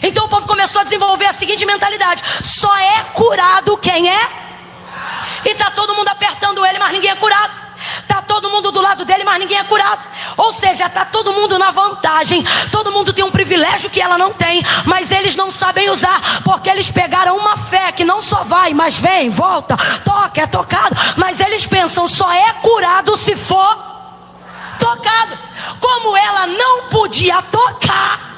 Então o povo começou a desenvolver a seguinte mentalidade: só é curado quem é. E tá todo mundo apertando ele, mas ninguém é curado. Tá todo mundo do lado dele, mas ninguém é curado. Ou seja, tá todo mundo na vantagem. Todo mundo tem um privilégio que ela não tem, mas eles não sabem usar, porque eles pegaram uma fé que não só vai, mas vem, volta, toca, é tocado. Mas eles pensam, só é curado se for tocado. Como ela não podia tocar,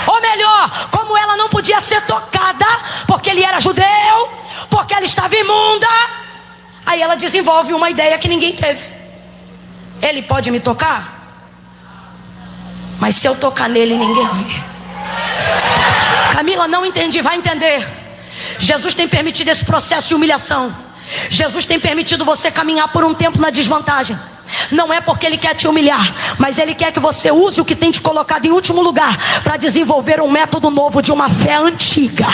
ou melhor, como ela não podia ser tocada, porque ele era judeu, porque ela estava imunda, aí ela desenvolve uma ideia que ninguém teve. Ele pode me tocar, mas se eu tocar nele, ninguém vê. Camila, não entendi, vai entender. Jesus tem permitido esse processo de humilhação. Jesus tem permitido você caminhar por um tempo na desvantagem. Não é porque Ele quer te humilhar, mas Ele quer que você use o que tem te colocado em último lugar para desenvolver um método novo de uma fé antiga,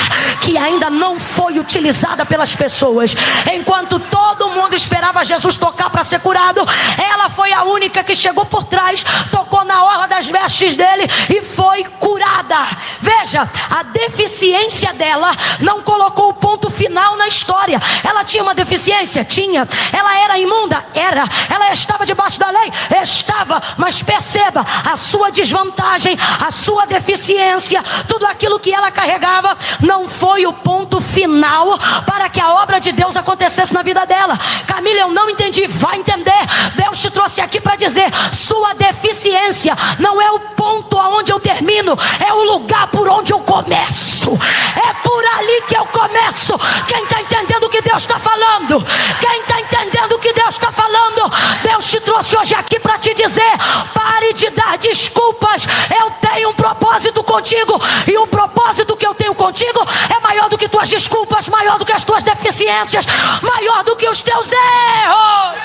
que ainda não foi utilizada pelas pessoas. Enquanto todo mundo esperava Jesus tocar para ser curado, ela foi a única que chegou por trás, tocou na orla das vestes dele e foi curada. Veja, a deficiência dela não colocou o ponto final na história. Ela tinha uma deficiência? Tinha. Ela era imunda? Era. Ela estava debaixo da lei? Estava. Mas perceba, a sua desvantagem, a sua deficiência, tudo aquilo que ela carregava, não foi o ponto final para que a obra de Deus acontecesse na vida dela. Camila, eu não entendi. Vai entender. Deus te trouxe aqui para dizer, sua deficiência não é o ponto aonde eu termino, é o lugar por onde eu começo. É por ali que eu começo. Quem está entendendo o que Deus está falando? Quem está entendendo o que Deus está falando? Deus te trouxe hoje aqui para te dizer, pare de dar desculpas. Eu tenho um propósito contigo, e o propósito que eu tenho contigo é maior do que tuas desculpas, maior do que as tuas deficiências, maior do que os teus erros.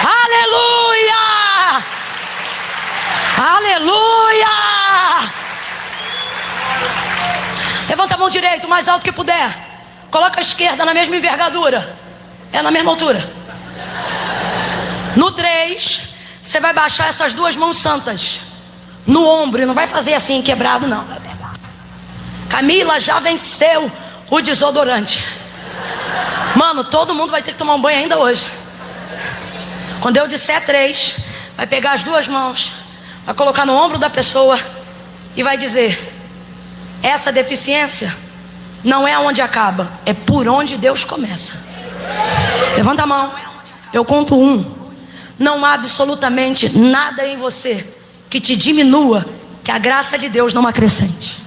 Aleluia! Aleluia! Levanta a mão direita o mais alto que puder. Coloca a esquerda na mesma envergadura. É na mesma altura. No 3, você vai baixar essas duas mãos santas no ombro. E não vai fazer assim, quebrado, não. Camila já venceu o desodorante. Mano, todo mundo vai ter que tomar um banho ainda hoje. Quando eu disser 3, vai pegar as duas mãos, vai colocar no ombro da pessoa e vai dizer, essa deficiência não é onde acaba, é por onde Deus começa. Levanta a mão. Eu conto 1. Não há absolutamente nada em você que te diminua, que a graça de Deus não acrescente.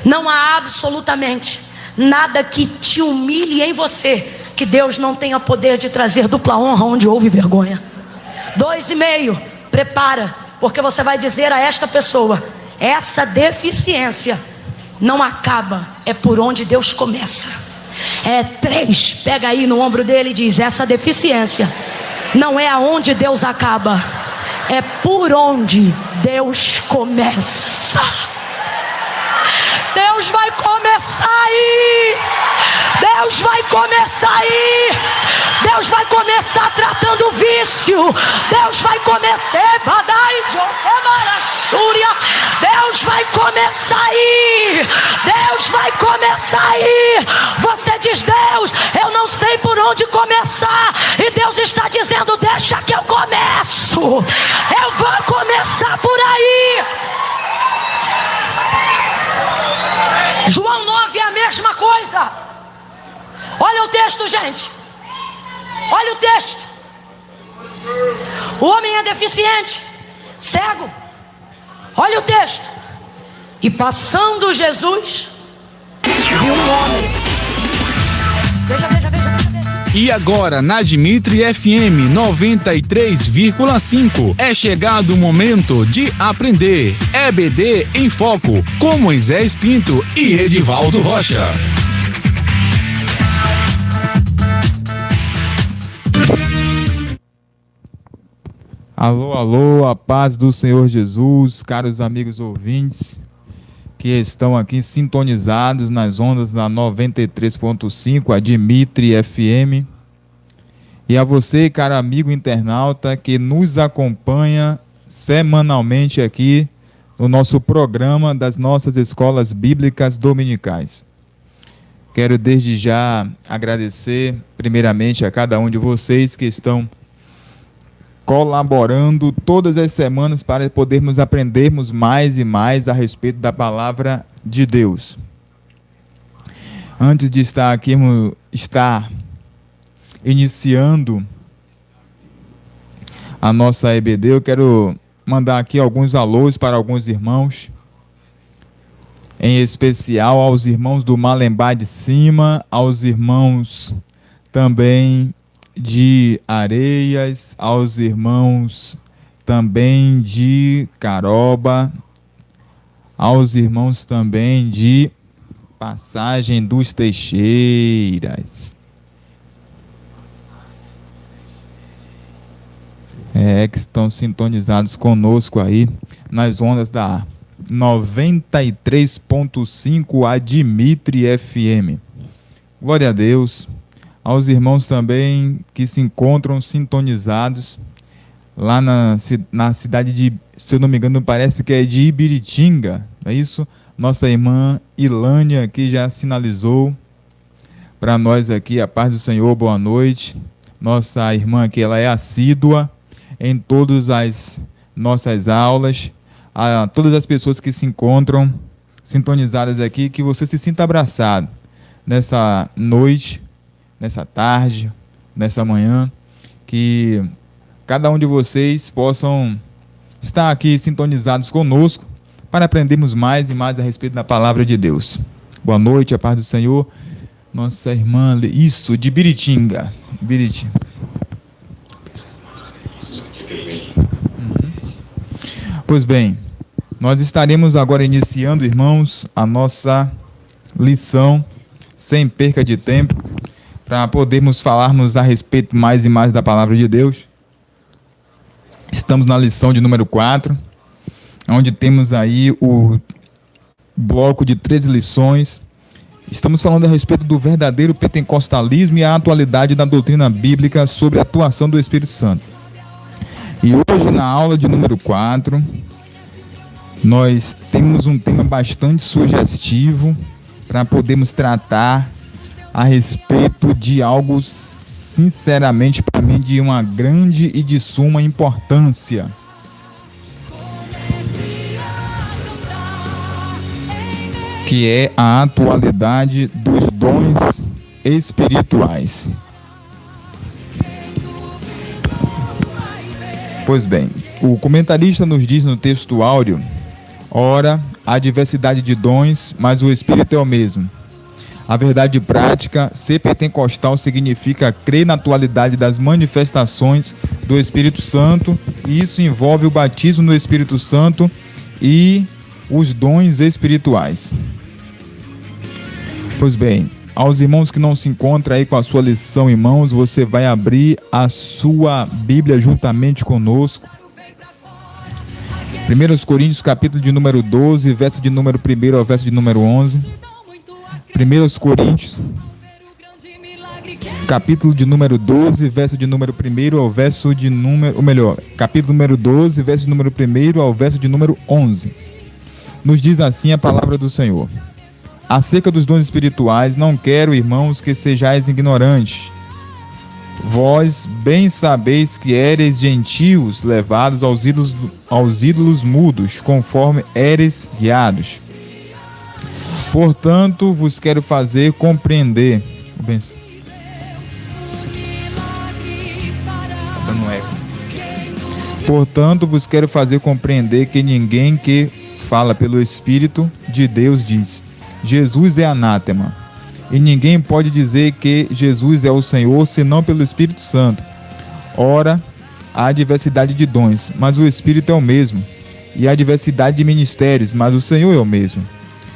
Não há absolutamente nada que te humilhe em você, que Deus não tenha poder de trazer dupla honra onde houve vergonha. 2,5. Prepara, porque você vai dizer a esta pessoa, essa deficiência não acaba, é por onde Deus começa. 3, pega aí no ombro dele e diz, essa deficiência não é aonde Deus acaba, é por onde Deus começa. Deus vai começar aí. Deus vai começar aí. Deus vai começar tratando o vício. Deus vai começar. Deus vai começar aí. Deus vai começar aí. Você diz, Deus, eu não sei por onde começar. E Deus está dizendo, deixa que eu começo. Eu vou começar por aí. João 9 é a mesma coisa. Olha o texto, gente. Olha o texto. O homem é deficiente, cego. Olha o texto. E passando Jesus, viu um homem. Veja. E agora na Dimitri FM 93,5 é chegado o momento de aprender. EBD em Foco com Moisés Pinto e Edivaldo Rocha. Alô, alô, a paz do Senhor Jesus, caros amigos ouvintes que estão aqui sintonizados nas ondas da 93.5, a Dimitri FM. E a você, caro amigo internauta, que nos acompanha semanalmente aqui no nosso programa das nossas escolas bíblicas dominicais. Quero desde já agradecer primeiramente a cada um de vocês que estão colaborando todas as semanas para podermos aprendermos mais e mais a respeito da palavra de Deus. Antes de estar iniciando a nossa EBD, eu quero mandar aqui alguns alôs para alguns irmãos, em especial aos irmãos do Malembá de Cima, aos irmãos também de Areias, aos irmãos também de Caroba, aos irmãos também de Passagem dos Teixeiras. Que estão sintonizados conosco aí nas ondas da 93.5 a Dimitri FM. Glória a Deus. Aos irmãos também que se encontram sintonizados lá na cidade de, se eu não me engano, parece que é de Ibiritinga, não é isso? Nossa irmã Ilânia aqui já sinalizou para nós aqui, a paz do Senhor, boa noite. Nossa irmã aqui, ela é assídua em todas as nossas aulas. A todas as pessoas que se encontram sintonizadas aqui, que você se sinta abraçado nessa noite, nessa tarde, nessa manhã, que cada um de vocês possam estar aqui sintonizados conosco para aprendermos mais e mais a respeito da palavra de Deus. Boa noite, a paz do Senhor. Nossa irmã, isso, de Biritinga. Pois bem, nós estaremos agora iniciando, irmãos, a nossa lição, sem perca de tempo, para podermos falarmos a respeito mais e mais da palavra de Deus. Estamos na lição de número 4, onde temos aí o bloco de 13 lições. Estamos falando a respeito do verdadeiro pentecostalismo e a atualidade da doutrina bíblica sobre a atuação do Espírito Santo. E hoje, na aula de número 4, nós temos um tema bastante sugestivo para podermos tratar a respeito de algo, sinceramente, para mim, de uma grande e de suma importância. Que é a atualidade dos dons espirituais. Pois bem, o comentarista nos diz no texto áureo: ora, há diversidade de dons, mas o Espírito é o mesmo. A verdade prática, ser pentecostal significa crer na atualidade das manifestações do Espírito Santo, e isso envolve o batismo no Espírito Santo e os dons espirituais. Pois bem, aos irmãos que não se encontram aí com a sua lição em mãos, você vai abrir a sua Bíblia juntamente conosco. 1 Coríntios, capítulo de número 12, verso de número 1 ao verso de número 11. 1 Coríntios, capítulo de número 12, verso de número 1 ao verso de número... Ou melhor, capítulo número 12, verso de número 1 ao verso de número 11. Nos diz assim a palavra do Senhor: acerca dos dons espirituais, não quero, irmãos, que sejais ignorantes. Vós bem sabeis que éreis gentios, levados aos ídolos mudos, conforme éreis guiados. Portanto, vos quero fazer compreender. Portanto, vos quero fazer compreender que ninguém que fala pelo Espírito de Deus diz: Jesus é anátema. E ninguém pode dizer que Jesus é o Senhor senão pelo Espírito Santo. Ora, há diversidade de dons, mas o Espírito é o mesmo. E há diversidade de ministérios, mas o Senhor é o mesmo.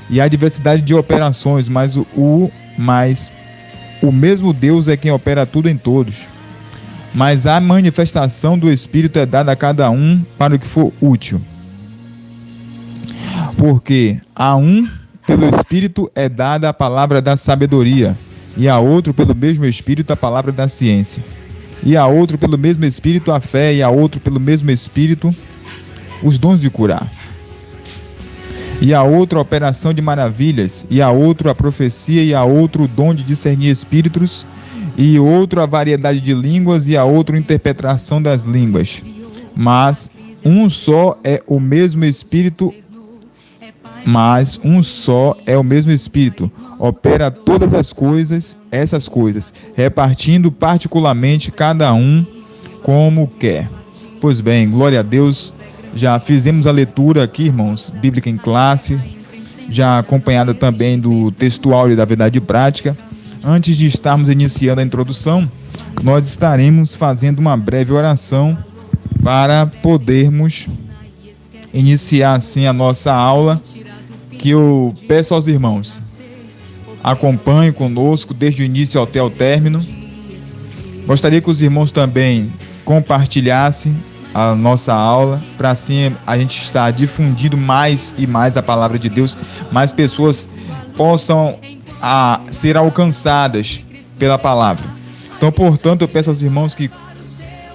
E há diversidade de operações, mas o mesmo Deus é quem opera tudo em todos. Mas a manifestação do Espírito é dada a cada um para o que for útil. Porque a um, pelo Espírito, é dada a palavra da sabedoria, e a outro, pelo mesmo Espírito, a palavra da ciência, e a outro, pelo mesmo Espírito, a fé, e a outro, pelo mesmo Espírito, os dons de curar. E a outra, a operação de maravilhas. E a outra, a profecia. E a outra, o dom de discernir espíritos. E outro, a variedade de línguas. E a outra, a interpretação das línguas. Mas um só é o mesmo Espírito. Opera todas essas coisas, repartindo particularmente cada um como quer. Pois bem, glória a Deus. Já fizemos a leitura aqui, irmãos, bíblica em classe, já acompanhada também do textual e da verdade prática. Antes de estarmos iniciando a introdução, nós estaremos fazendo uma breve oração para podermos iniciar assim a nossa aula, que eu peço aos irmãos, acompanhem conosco desde o início até o término. Gostaria que os irmãos também compartilhassem a nossa aula, para assim a gente estar difundindo mais e mais a palavra de Deus, mais pessoas possam ser alcançadas pela palavra. Então, portanto, eu peço aos irmãos que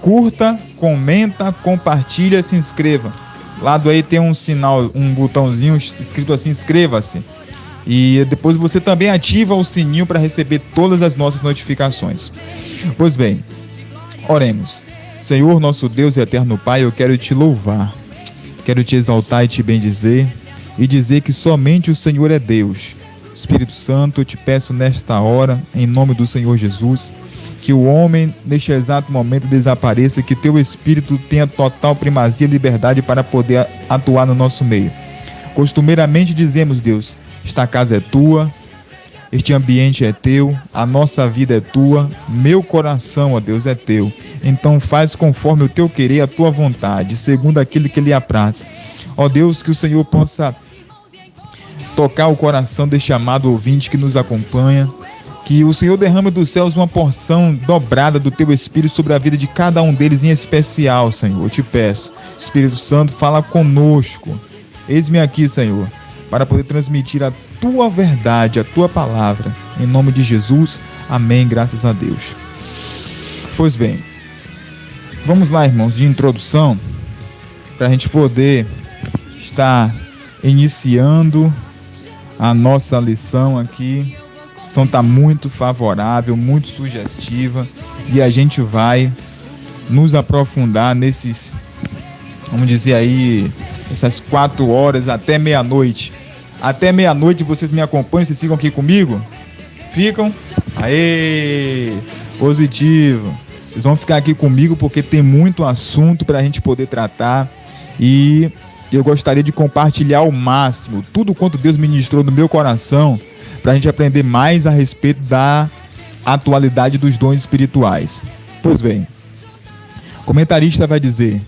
curta, comenta, compartilha, se inscreva. Lado aí tem um sinal, um botãozinho escrito assim, inscreva-se. E depois você também ativa o sininho para receber todas as nossas notificações. Pois bem, oremos. Senhor, nosso Deus e eterno Pai, eu quero te louvar, quero te exaltar e te bendizer, e dizer que somente o Senhor é Deus. Espírito Santo, eu te peço nesta hora, em nome do Senhor Jesus, que o homem neste exato momento desapareça, que teu Espírito tenha total primazia e liberdade para poder atuar no nosso meio. Costumeiramente dizemos, Deus, esta casa é tua, este ambiente é teu, a nossa vida é tua, meu coração, ó Deus, é teu. Então faz conforme o teu querer, a tua vontade, segundo aquilo que lhe apraz. Ó Deus, que o Senhor possa tocar o coração deste amado ouvinte que nos acompanha, que o Senhor derrame dos céus uma porção dobrada do teu Espírito sobre a vida de cada um deles em especial, Senhor. Eu te peço, Espírito Santo, fala conosco. Eis-me aqui, Senhor, para poder transmitir a tua verdade, a tua palavra. Em nome de Jesus, amém, graças a Deus. Pois bem, vamos lá, irmãos, de introdução, para a gente poder estar iniciando a nossa lição aqui. A lição está muito favorável, muito sugestiva, e a gente vai nos aprofundar nesses, vamos dizer aí, essas 4 horas até meia-noite. Até meia-noite vocês me acompanham, vocês ficam aqui comigo? Ficam? Aê! Positivo! Vocês vão ficar aqui comigo porque tem muito assunto para a gente poder tratar, e eu gostaria de compartilhar ao máximo tudo quanto Deus ministrou no meu coração para a gente aprender mais a respeito da atualidade dos dons espirituais. Pois bem, o comentarista vai dizer: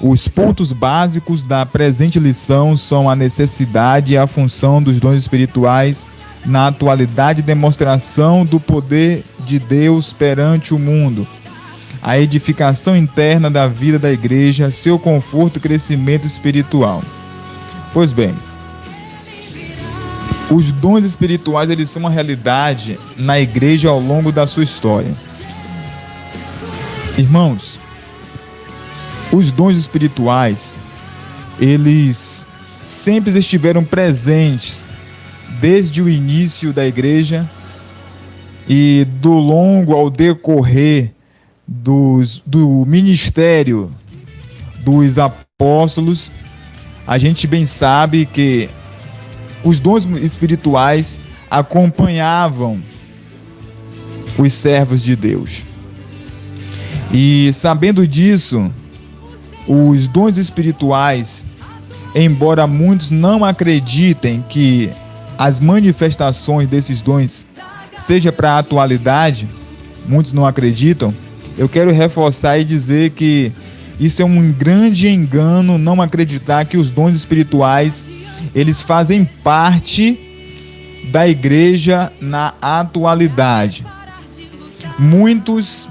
os pontos básicos da presente lição são a necessidade e a função dos dons espirituais na atualidade e demonstração do poder de Deus perante o mundo, a edificação interna da vida da igreja, seu conforto e crescimento espiritual. Pois bem, os dons espirituais, eles são uma realidade na igreja ao longo da sua história. Irmãos, os dons espirituais, eles sempre estiveram presentes desde o início da igreja, e do longo ao decorrer do ministério dos apóstolos, a gente bem sabe que os dons espirituais acompanhavam os servos de Deus. E sabendo disso, os dons espirituais, embora muitos não acreditem que as manifestações desses dons seja para a atualidade, muitos não acreditam, eu quero reforçar e dizer que isso é um grande engano, não acreditar que os dons espirituais, eles fazem parte da igreja na atualidade. Muitos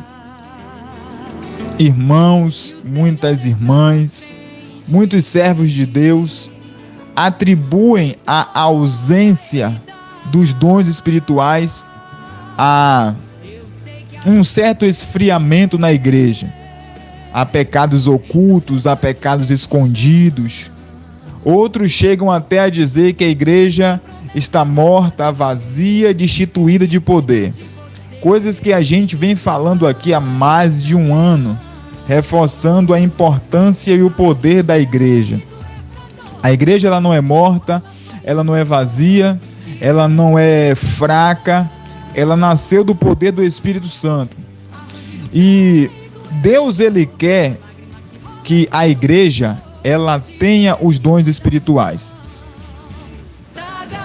irmãos, muitas irmãs, muitos servos de Deus atribuem a ausência dos dons espirituais a um certo esfriamento na igreja. há pecados ocultos, há pecados escondidos. Outros chegam até a dizer que a igreja está morta, vazia, destituída de poder. Coisas que a gente vem falando aqui há mais de um ano, reforçando a importância e o poder da igreja. A igreja ela não é morta, ela não é vazia, ela não é fraca, ela nasceu do poder do Espírito Santo. E Deus ele quer que a igreja ela tenha os dons espirituais.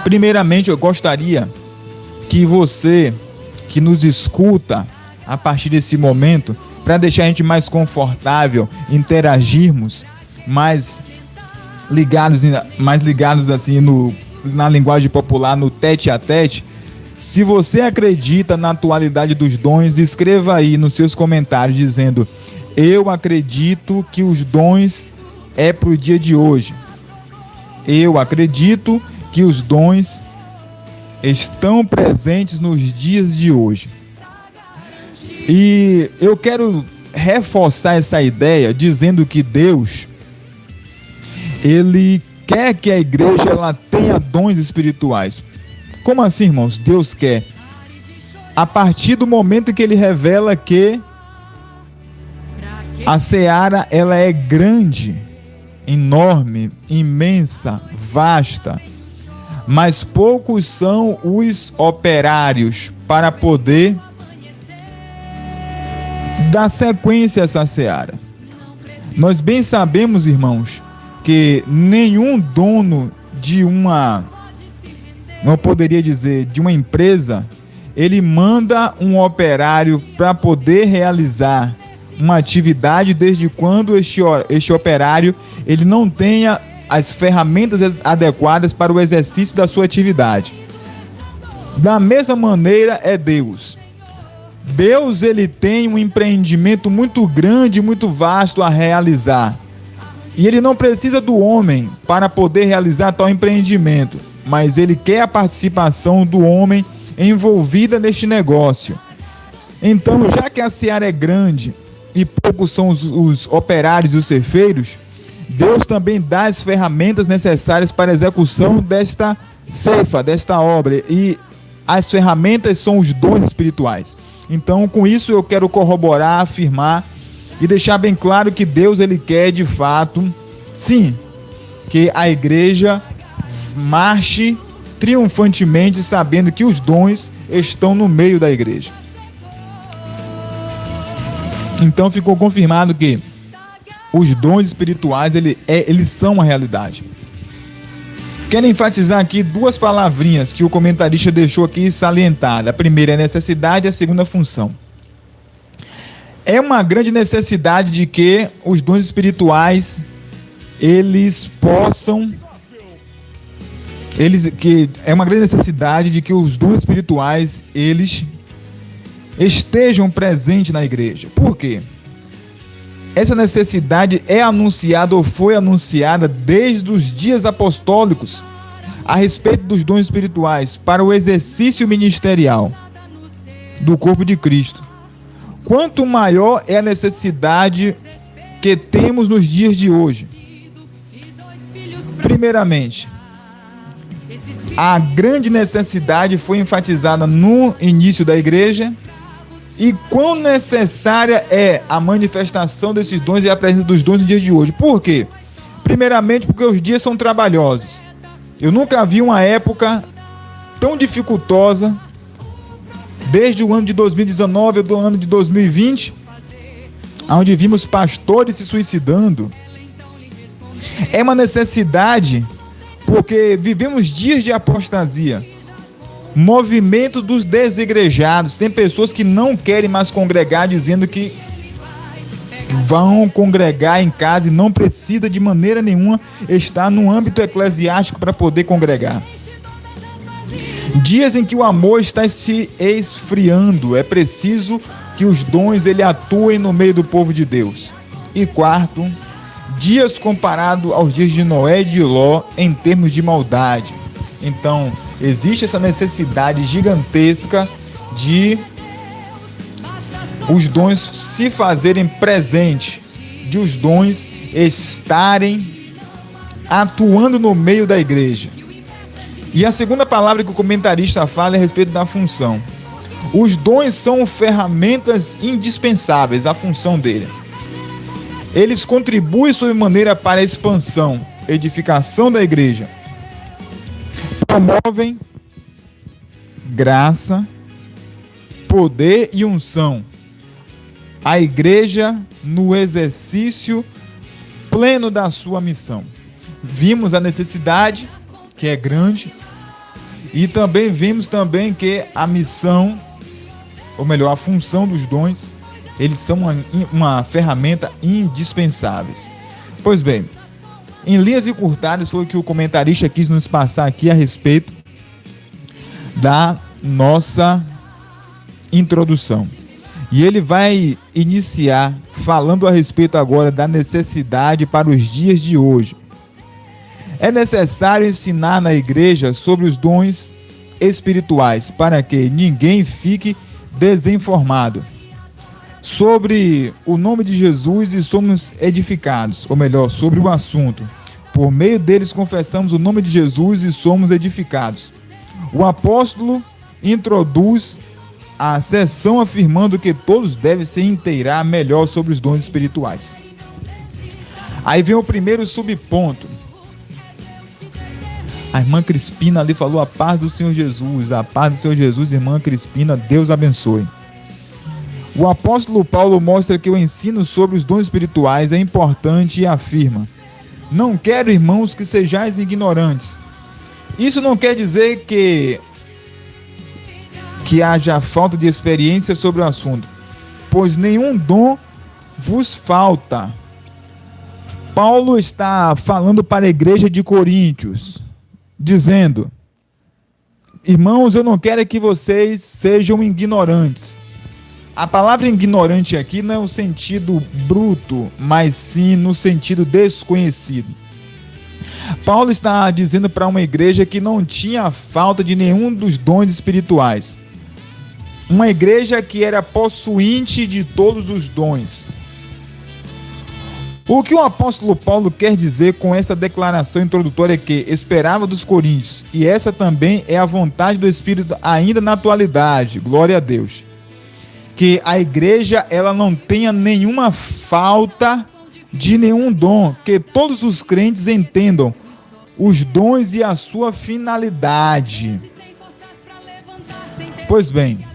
Primeiramente, eu gostaria que você que nos escuta a partir desse momento, para deixar a gente mais confortável, interagirmos mais ligados assim na linguagem popular, no tete a tete. Se você acredita na atualidade dos dons, escreva aí nos seus comentários dizendo: eu acredito que os dons é para o dia de hoje. Eu acredito que os dons estão presentes nos dias de hoje. E eu quero reforçar essa ideia dizendo que Deus, ele quer que a igreja ela tenha dons espirituais. Como assim, irmãos? Deus quer. A partir do momento que ele revela que a seara ela é grande, enorme, imensa, vasta, mas poucos são os operários para poder dar sequência a essa seara. Nós bem sabemos, irmãos, que nenhum dono de não poderia dizer, de uma empresa, ele manda um operário para poder realizar uma atividade desde quando este operário ele não tenha as ferramentas adequadas para o exercício da sua atividade. Da mesma maneira é Deus. Deus ele tem um empreendimento muito grande, muito vasto a realizar. E ele não precisa do homem para poder realizar tal empreendimento, mas ele quer a participação do homem envolvida neste negócio. Então, já que a seara é grande e poucos são os operários e os ceifeiros, Deus também dá as ferramentas necessárias para a execução desta ceifa, desta obra. E as ferramentas são os dons espirituais. Então, com isso eu quero corroborar, afirmar e deixar bem claro que Deus ele quer de fato, sim, que a igreja marche triunfantemente sabendo que os dons estão no meio da igreja. Então ficou confirmado que os dons espirituais eles são uma realidade. Quero enfatizar aqui duas palavrinhas que o comentarista deixou aqui salientada. A primeira é necessidade, a segunda função. É uma grande necessidade de que os dons espirituais é uma grande necessidade de que os dons espirituais eles estejam presentes na igreja. Por quê? Essa necessidade é anunciada ou foi anunciada desde os dias apostólicos a respeito dos dons espirituais para o exercício ministerial do corpo de Cristo. Quanto maior é a necessidade que temos nos dias de hoje. Primeiramente, a grande necessidade foi enfatizada no início da igreja. E quão necessária é a manifestação desses dons e a presença dos dons nos dias de hoje. Por quê? Primeiramente porque os dias são trabalhosos. Eu nunca vi uma época tão dificultosa, desde o ano de 2019 ou do ano de 2020, onde vimos pastores se suicidando. É uma necessidade porque vivemos dias de apostasia. Movimento dos desigrejados. Tem pessoas que não querem mais congregar, dizendo que vão congregar em casa e não precisa de maneira nenhuma estar no âmbito eclesiástico para poder congregar. Dias em que o amor está se esfriando. É preciso que os dons ele atuem no meio do povo de Deus. E quarto, dias comparado aos dias de Noé e de Ló em termos de maldade. Então, existe essa necessidade gigantesca de os dons se fazerem presente de os dons estarem atuando no meio da igreja. E a segunda palavra que o comentarista fala é a respeito da função. Os dons são ferramentas indispensáveis à função dele. Eles contribuem sobremaneira para a expansão, edificação da igreja. Promovem graça, poder e unção. A igreja no exercício pleno da sua missão. Vimos a necessidade, que é grande, e também vimos também que a missão, ou melhor, a função dos dons, eles são uma ferramenta indispensáveis. Pois bem, em linhas encurtadas foi o que o comentarista quis nos passar aqui a respeito da nossa introdução. E ele vai iniciar falando a respeito agora da necessidade para os dias de hoje. É necessário ensinar na igreja sobre os dons espirituais para que ninguém fique desinformado. Sobre o nome de Jesus e somos edificados, ou melhor, sobre o assunto. Por meio deles confessamos o nome de Jesus e somos edificados. O apóstolo introduz a sessão afirmando que todos devem se inteirar melhor sobre os dons espirituais. Aí vem o primeiro subponto. A irmã Crispina ali falou: a paz do Senhor Jesus, a paz do Senhor Jesus, irmã Crispina, Deus abençoe. O apóstolo Paulo mostra que o ensino sobre os dons espirituais é importante e afirma: não quero, irmãos, que sejais ignorantes. Isso não quer dizer que haja falta de experiência sobre o assunto, pois nenhum dom vos falta. Paulo está falando para a igreja de Coríntios, dizendo: irmãos, eu não quero que vocês sejam ignorantes. A palavra ignorante aqui não é o sentido bruto, mas sim no sentido desconhecido. Paulo está dizendo para uma igreja que não tinha falta de nenhum dos dons espirituais. Uma igreja que era possuinte de todos os dons. O que o apóstolo Paulo quer dizer com essa declaração introdutória é que esperava dos coríntios, e essa também é a vontade do Espírito ainda na atualidade, glória a Deus, que a igreja ela não tenha nenhuma falta de nenhum dom, que todos os crentes entendam os dons e a sua finalidade. Pois bem,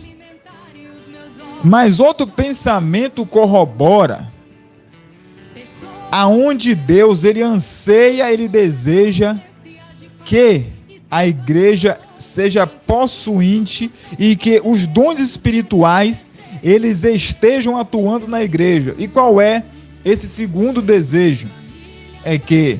mas outro pensamento corrobora aonde Deus ele anseia, ele deseja que a igreja seja possuinte e que os dons espirituais eles estejam atuando na igreja. E qual é esse segundo desejo? É que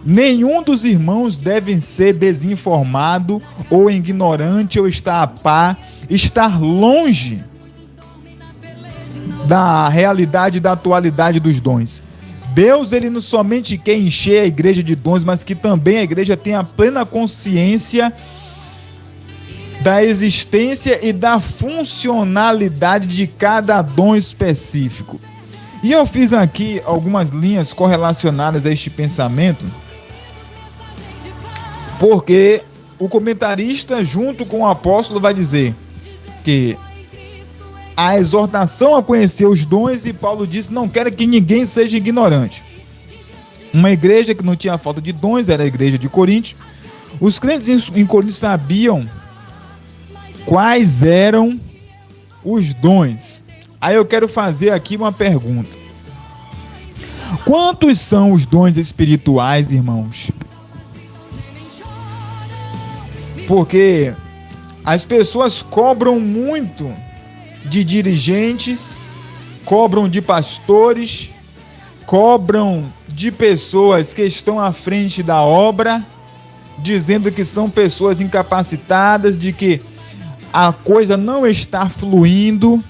nenhum dos irmãos deve ser desinformado ou ignorante ou estar a par, estar longe da realidade, da atualidade dos dons. Deus ele não somente quer encher a igreja de dons, mas que também a igreja tenha plena consciência da existência e da funcionalidade de cada dom específico. E eu fiz aqui algumas linhas correlacionadas a este pensamento, porque o comentarista, junto com o apóstolo, vai dizer que a exortação a conhecer os dons, e Paulo disse: não quero que ninguém seja ignorante. Uma igreja que não tinha falta de dons era a igreja de Coríntios. Os crentes em Coríntios sabiam quais eram os dons. Aí eu quero fazer aqui uma pergunta: quantos são os dons espirituais, irmãos? Porque as pessoas cobram muito de dirigentes, cobram de pastores, cobram de pessoas que estão à frente da obra, dizendo que são pessoas incapacitadas, de que a coisa não está fluindo,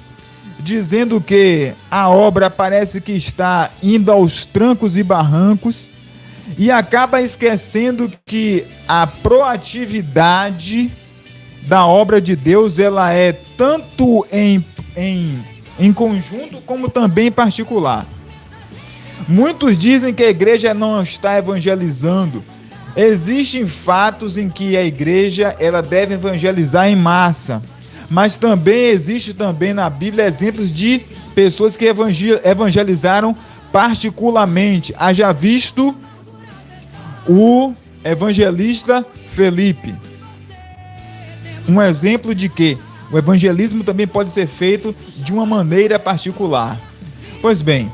dizendo que a obra parece que está indo aos trancos e barrancos, e acaba esquecendo que a proatividade da obra de Deus, ela é tanto em conjunto como também em particular. Muitos dizem que a igreja não está evangelizando. Existem fatos em que a igreja ela deve evangelizar em massa, mas também existe também na Bíblia exemplos de pessoas que evangelizaram particularmente. Haja visto o evangelista Felipe. Um exemplo de que o evangelismo também pode ser feito de uma maneira particular. Pois bem,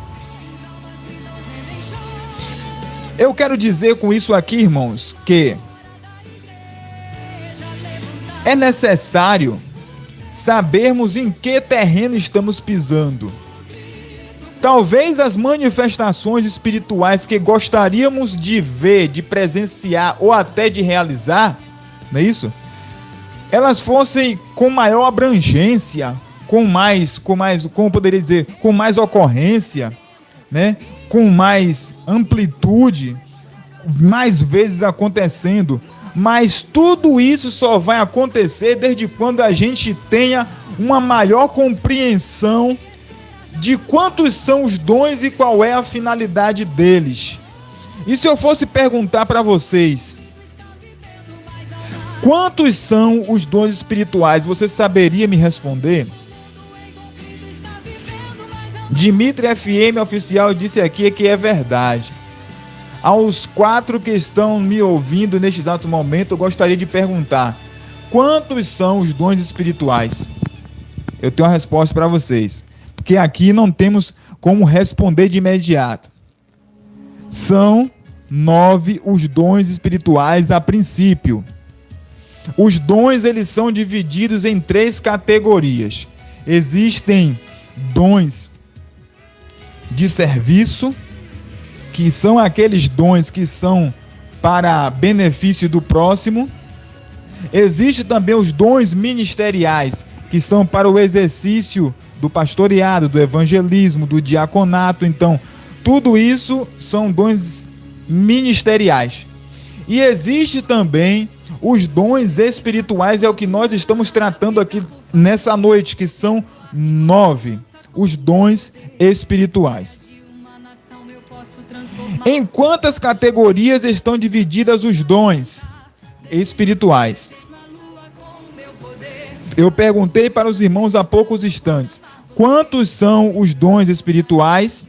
eu quero dizer com isso aqui, irmãos, que é necessário sabermos em que terreno estamos pisando. Talvez as manifestações espirituais que gostaríamos de ver, de presenciar ou até de realizar, não é isso? Elas fossem com maior abrangência, com mais, como poderia dizer, com mais ocorrência, né? Com mais amplitude, mais vezes acontecendo. Mas tudo isso só vai acontecer desde quando a gente tenha uma maior compreensão de quantos são os dons e qual é a finalidade deles. E se eu fosse perguntar para vocês, quantos são os dons espirituais, você saberia me responder? Dimitri FM Oficial disse aqui que é verdade. Aos 4 que estão me ouvindo neste exato momento, eu gostaria de perguntar: quantos são os dons espirituais? Eu tenho uma resposta para vocês, porque aqui não temos como responder de imediato. São 9 os dons espirituais a princípio. Os dons, eles são divididos em 3 categorias. Existem dons de serviço, que são aqueles dons que são para benefício do próximo. Existem também os dons ministeriais, que são para o exercício do pastoreado, do evangelismo, do diaconato. Então, tudo isso são dons ministeriais. E existe também os dons espirituais, é o que nós estamos tratando aqui nessa noite, que são 9, os dons espirituais. Em quantas categorias estão divididas os dons espirituais? Eu perguntei para os irmãos há poucos instantes. Quantos são os dons espirituais?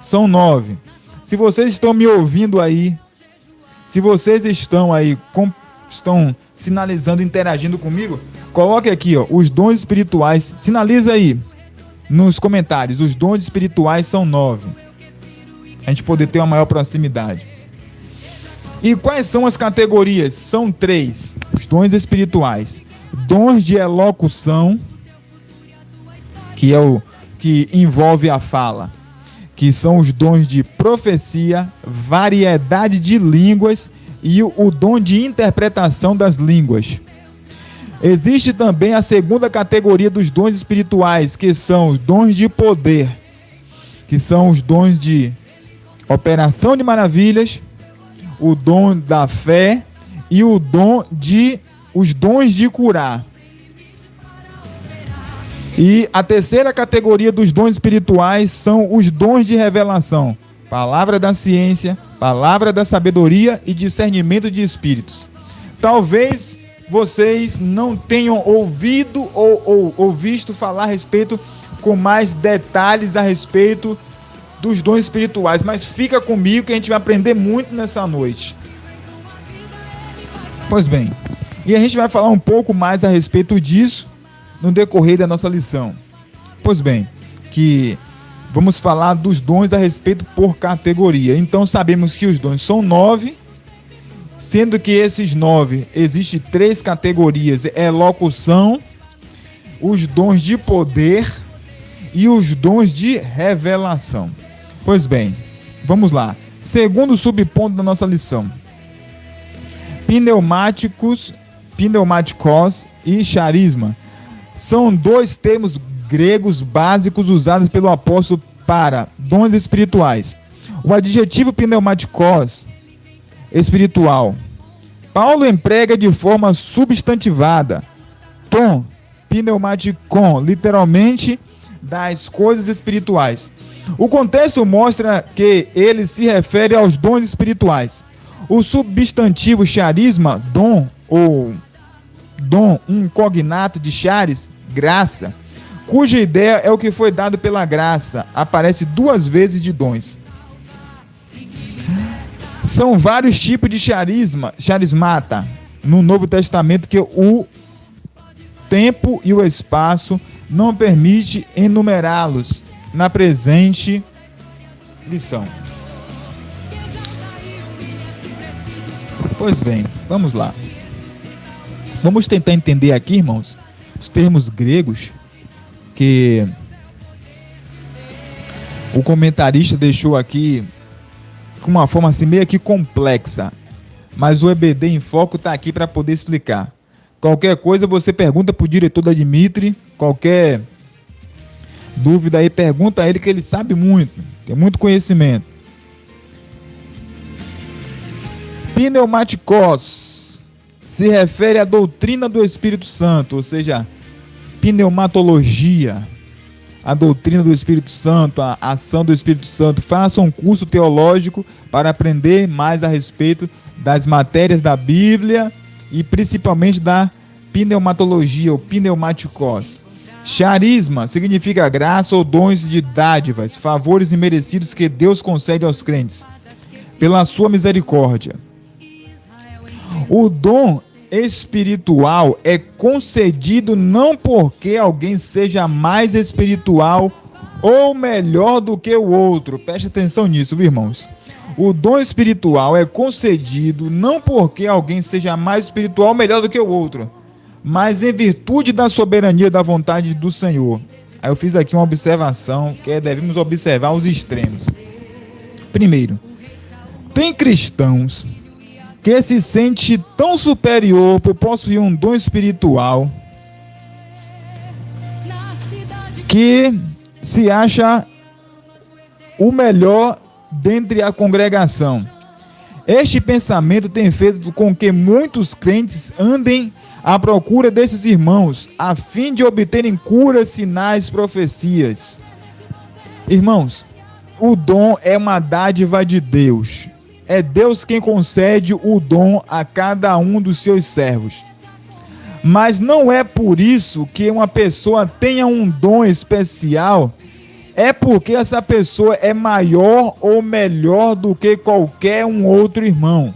São 9. Se vocês estão me ouvindo aí, se vocês estão aí, estão sinalizando, interagindo comigo, coloque aqui, ó, os dons espirituais. Sinaliza aí nos comentários. Os dons espirituais são 9. A gente poder ter uma maior proximidade. E quais são as categorias? São 3. Os dons espirituais. Dons de elocução, que é o que envolve a fala, que são os dons de profecia, variedade de línguas e o dom de interpretação das línguas. Existe também a segunda categoria dos dons espirituais, que são os dons de poder, que são os dons de operação de maravilhas, o dom da fé e os dons de curar. E a terceira categoria dos dons espirituais são os dons de revelação, palavra da ciência, palavra da sabedoria e discernimento de espíritos. Talvez vocês não tenham ouvido ou visto falar a respeito com mais detalhes a respeito dos dons espirituais, mas fica comigo que a gente vai aprender muito nessa noite. Pois bem, e a gente vai falar um pouco mais a respeito disso no decorrer da nossa lição. Pois bem, que vamos falar dos dons a respeito por categoria. Então sabemos que os dons são 9, sendo que esses 9, existem 3 categorias: elocução, os dons de poder e os dons de revelação. Pois bem, vamos lá. Segundo subponto da nossa lição: pneumáticos e charisma são 2 termos gregos básicos usados pelo apóstolo para dons espirituais. O adjetivo pneumáticos, espiritual, Paulo emprega de forma substantivada. Tom, pneumaticon, literalmente das coisas espirituais. O contexto mostra que ele se refere aos dons espirituais. O substantivo charisma, dom, ou dom, um cognato de charis, graça, cuja ideia é o que foi dado pela graça, aparece 2 vezes de dons. São vários tipos de charismata no Novo Testamento que o tempo e o espaço não permite enumerá-los na presente lição. Pois bem, vamos lá. Vamos tentar entender aqui, irmãos, os termos gregos que o comentarista deixou aqui com uma forma assim meio que complexa, mas o EBD em Foco está aqui para poder explicar. Qualquer coisa você pergunta para o diretor da Dimitri, qualquer dúvida aí pergunta a ele, que ele sabe muito, tem muito conhecimento. Pneumatikos se refere à doutrina do Espírito Santo, ou seja, pneumatologia, a doutrina do Espírito Santo, a ação do Espírito Santo. Faça um curso teológico para aprender mais a respeito das matérias da Bíblia e principalmente da pneumatologia, ou pneumatikos. Charisma significa graça ou dons de dádivas, favores imerecidos que Deus concede aos crentes, pela sua misericórdia. O dom espiritual é concedido não porque alguém seja mais espiritual ou melhor do que o outro. Preste atenção nisso, viu, irmãos? O dom espiritual é concedido não porque alguém seja mais espiritual ou melhor do que o outro, mas em virtude da soberania da vontade do Senhor. Aí eu fiz aqui uma observação, que devemos observar os extremos. Primeiro, tem cristãos que se sente tão superior por possuir um dom espiritual que se acha o melhor dentre a congregação. Este pensamento tem feito com que muitos crentes andem à procura desses irmãos, a fim de obterem curas, sinais, profecias. Irmãos, o dom é uma dádiva de Deus. É Deus quem concede o dom a cada um dos seus servos. Mas não é por isso que uma pessoa tenha um dom especial, é porque essa pessoa é maior ou melhor do que qualquer um outro irmão.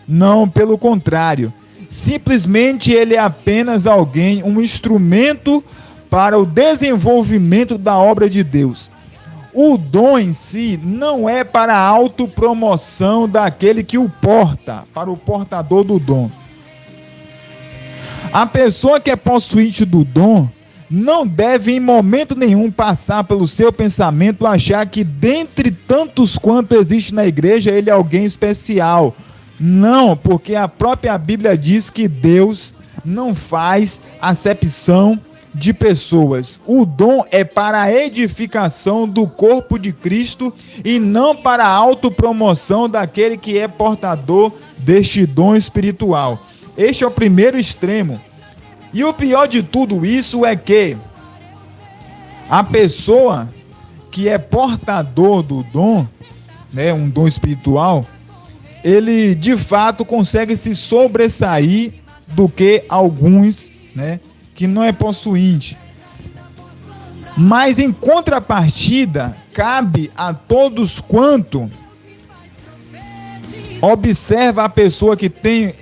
Não, pelo contrário. Simplesmente ele é apenas alguém, um instrumento para o desenvolvimento da obra de Deus. O dom em si não é para a autopromoção daquele que o porta, para o portador do dom. A pessoa que é possuinte do dom não deve em momento nenhum passar pelo seu pensamento achar que dentre tantos quanto existe na igreja ele é alguém especial. Não, porque a própria Bíblia diz que Deus não faz acepção de pessoas. O dom é para a edificação do corpo de Cristo e não para a autopromoção daquele que é portador deste dom espiritual. Este é o primeiro extremo. E o pior de tudo isso é que a pessoa que é portador do dom, né, um dom espiritual, ele de fato consegue se sobressair do que alguns, né, que não é possuinte. Mas em contrapartida, cabe a todos quanto observa a pessoa que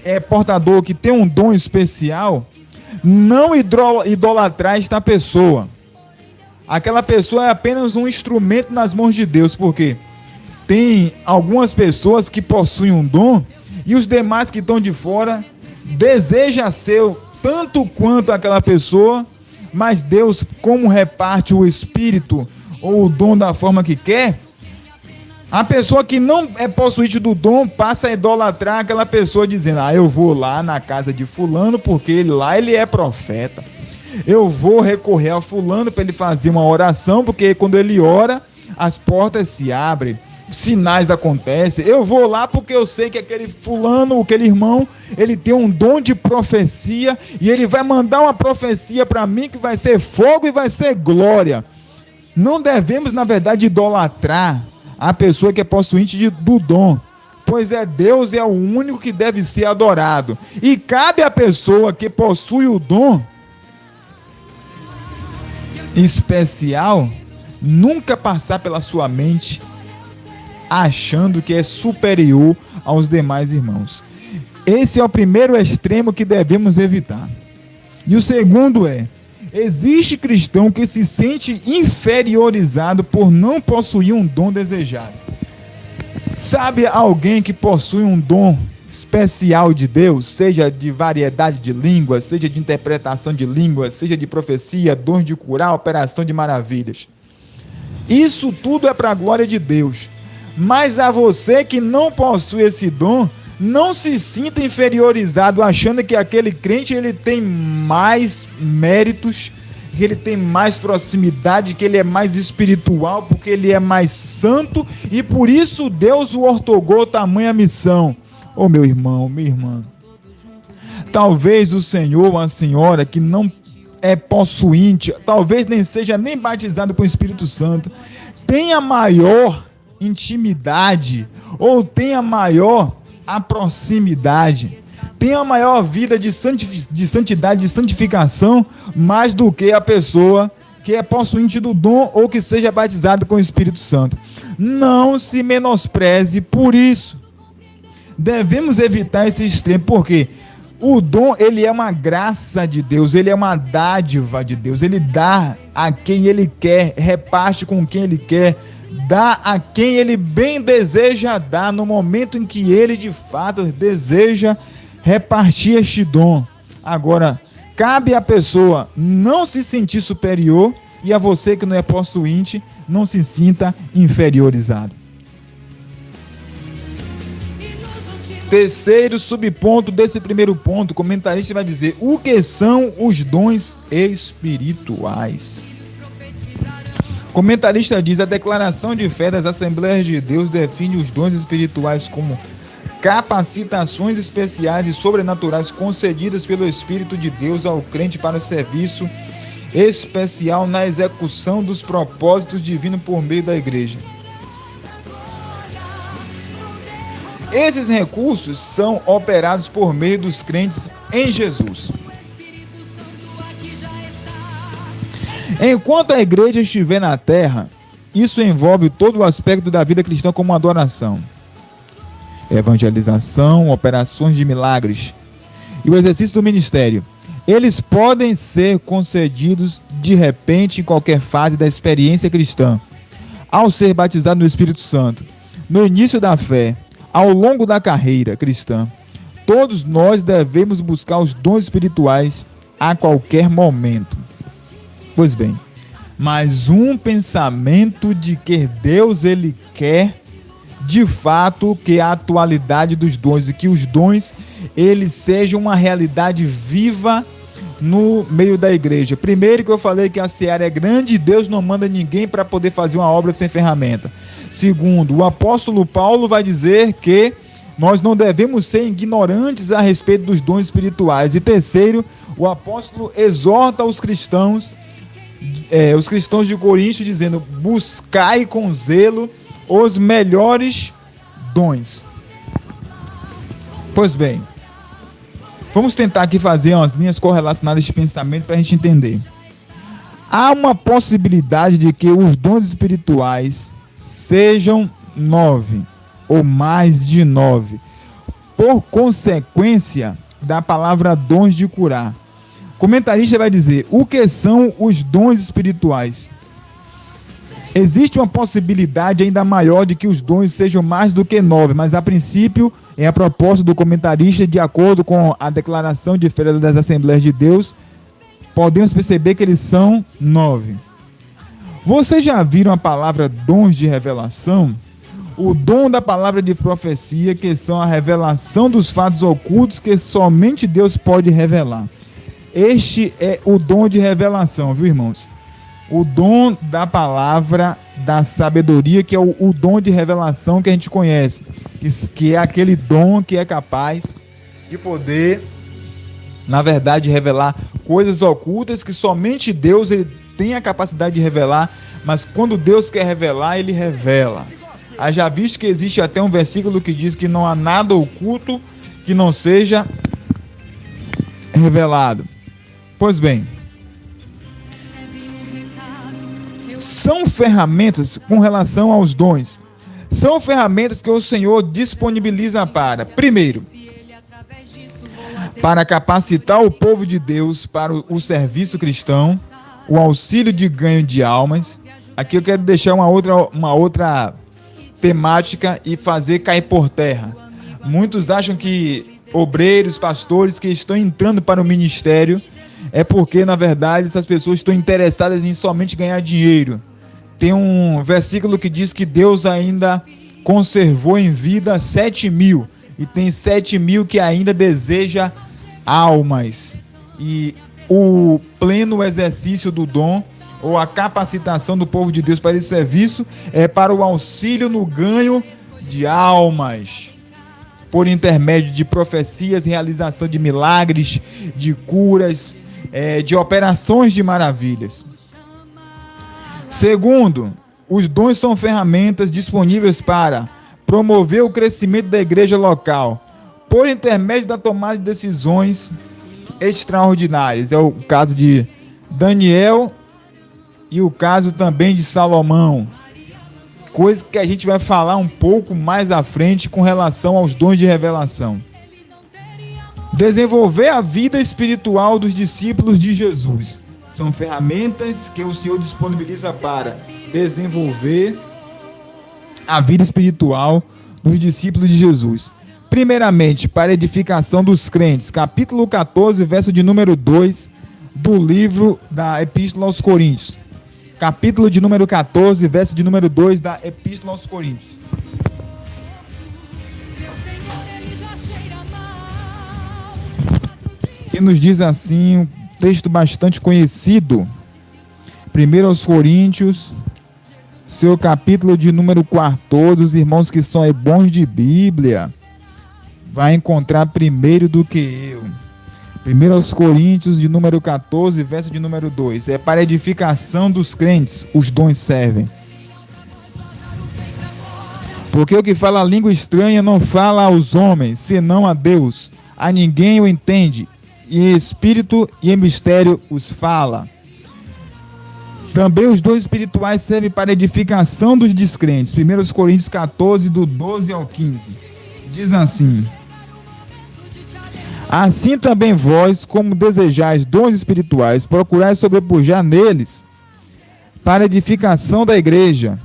é portador, que tem um dom especial, não idolatrar esta pessoa. Aquela pessoa é apenas um instrumento nas mãos de Deus, porque tem algumas pessoas que possuem um dom e os demais que estão de fora desejam ser tanto quanto aquela pessoa, mas Deus, como reparte o espírito ou o dom da forma que quer, a pessoa que não é possuíte do dom passa a idolatrar aquela pessoa, dizendo: eu vou lá na casa de fulano porque ele é profeta. Eu vou recorrer a fulano para ele fazer uma oração, porque quando ele ora, as portas se abrem, sinais acontecem. Eu vou lá porque eu sei que aquele fulano, aquele irmão, ele tem um dom de profecia e ele vai mandar uma profecia para mim que vai ser fogo e vai ser glória. Não devemos, na verdade, idolatrar a pessoa que é possuinte do dom, pois Deus é o único que deve ser adorado. E cabe à pessoa que possui o dom especial nunca passar pela sua mente achando que é superior aos demais irmãos. Esse é o primeiro extremo que devemos evitar. E o segundo existe cristão que se sente inferiorizado por não possuir um dom desejado. Sabe alguém que possui um dom especial de Deus, seja de variedade de línguas, seja de interpretação de línguas, seja de profecia, dons de curar, operação de maravilhas? Isso tudo é para a glória de Deus. Mas a você que não possui esse dom, não se sinta inferiorizado achando que aquele crente ele tem mais méritos, que ele tem mais proximidade, que ele é mais espiritual, porque ele é mais santo e por isso Deus o ortogou tamanha missão. Ô meu irmão, minha irmã, talvez o senhor ou a senhora que não é possuinte, talvez nem seja nem batizado com o Espírito Santo, tenha maior intimidade ou tenha maior a proximidade, tenha maior vida de santidade, de santificação, mais do que a pessoa que é possuinte do dom ou que seja batizado com o Espírito Santo. Não se menospreze por isso. Devemos evitar esse extremo, porque o dom, ele é uma graça de Deus, ele é uma dádiva de Deus, ele dá a quem ele quer, reparte com quem ele quer, dá a quem ele bem deseja dar, no momento em que ele de fato deseja repartir este dom. Agora, cabe à pessoa não se sentir superior e a você que não é possuinte, não se sinta inferiorizado. Terceiro subponto desse primeiro ponto, o comentarista vai dizer: o que são os dons espirituais? O comentarista diz: a declaração de fé das Assembleias de Deus define os dons espirituais como capacitações especiais e sobrenaturais concedidas pelo Espírito de Deus ao crente para serviço especial na execução dos propósitos divinos por meio da igreja. Esses recursos são operados por meio dos crentes em Jesus. Enquanto a igreja estiver na terra, isso envolve todo o aspecto da vida cristã como adoração, evangelização, operações de milagres e o exercício do ministério. Eles podem ser concedidos de repente em qualquer fase da experiência cristã, ao ser batizado no Espírito Santo, no início da fé, ao longo da carreira cristã. Todos nós devemos buscar os dons espirituais a qualquer momento. Pois bem, mas um pensamento de que Deus ele quer de fato que a atualidade dos dons e que os dons eles sejam uma realidade viva no meio da igreja. Primeiro, que eu falei que a seara é grande e Deus não manda ninguém para poder fazer uma obra sem ferramenta. Segundo, o apóstolo Paulo vai dizer que nós não devemos ser ignorantes a respeito dos dons espirituais. E terceiro, o apóstolo exorta os cristãos de Corinto, dizendo: buscai com zelo os melhores dons. Pois bem, vamos tentar aqui fazer umas linhas correlacionadas de pensamento para a gente entender. Há uma possibilidade de que os dons espirituais sejam 9 ou mais de 9, por consequência da palavra dons de curar. O comentarista vai dizer: o que são os dons espirituais? Existe uma possibilidade ainda maior de que os dons sejam mais do que 9, mas a princípio é a proposta do comentarista, de acordo com a declaração de fé das Assembleias de Deus, podemos perceber que eles são 9. Vocês já viram a palavra dons de revelação? O dom da palavra de profecia, que são a revelação dos fatos ocultos que somente Deus pode revelar. Este é o dom de revelação, viu, irmãos? O dom da palavra da sabedoria, que é o dom de revelação que a gente conhece, que é aquele dom que é capaz de poder, na verdade, revelar coisas ocultas que somente Deus tem a capacidade de revelar, mas quando Deus quer revelar, ele revela. Haja visto que existe até um versículo que diz que não há nada oculto que não seja revelado. Pois bem, são ferramentas com relação aos dons. São ferramentas que o Senhor disponibiliza primeiro, para capacitar o povo de Deus para o serviço cristão, o auxílio de ganho de almas. Aqui eu quero deixar uma outra temática e fazer cair por terra. Muitos acham que obreiros, pastores que estão entrando para o ministério é porque, na verdade, essas pessoas estão interessadas em somente ganhar dinheiro. Tem um versículo que diz que Deus ainda conservou em vida 7.000 e tem 7.000 que ainda deseja almas. E o pleno exercício do dom ou a capacitação do povo de Deus para esse serviço é para o auxílio no ganho de almas, por intermédio de profecias, realização de milagres, de curas, de operações de maravilhas. Segundo, os dons são ferramentas disponíveis para promover o crescimento da igreja local, por intermédio da tomada de decisões extraordinárias. É o caso de Daniel e o caso também de Salomão. Coisa que a gente vai falar um pouco mais à frente com relação aos dons de revelação. Desenvolver a vida espiritual dos discípulos de Jesus. São ferramentas que o Senhor disponibiliza para desenvolver a vida espiritual dos discípulos de Jesus. Primeiramente, para edificação dos crentes. Capítulo 14, verso de número 2 do livro da Epístola aos Coríntios. Capítulo de número 14, verso de número 2 da Epístola aos Coríntios. Que nos diz assim, um texto bastante conhecido. 1 aos Coríntios, seu capítulo de número 14, os irmãos que são bons de Bíblia, vai encontrar primeiro do que eu. 1 aos Coríntios, de número 14, verso de número 2. É para edificação dos crentes, os dons servem. Porque o que fala língua estranha não fala aos homens, senão a Deus. A ninguém o entende, e em espírito e em mistério os fala. Também os dons espirituais servem para edificação dos descrentes. 1 Coríntios 14, do 12 ao 15. Diz assim: assim também vós, como desejais dons espirituais, procurais sobrepujar neles para edificação da igreja.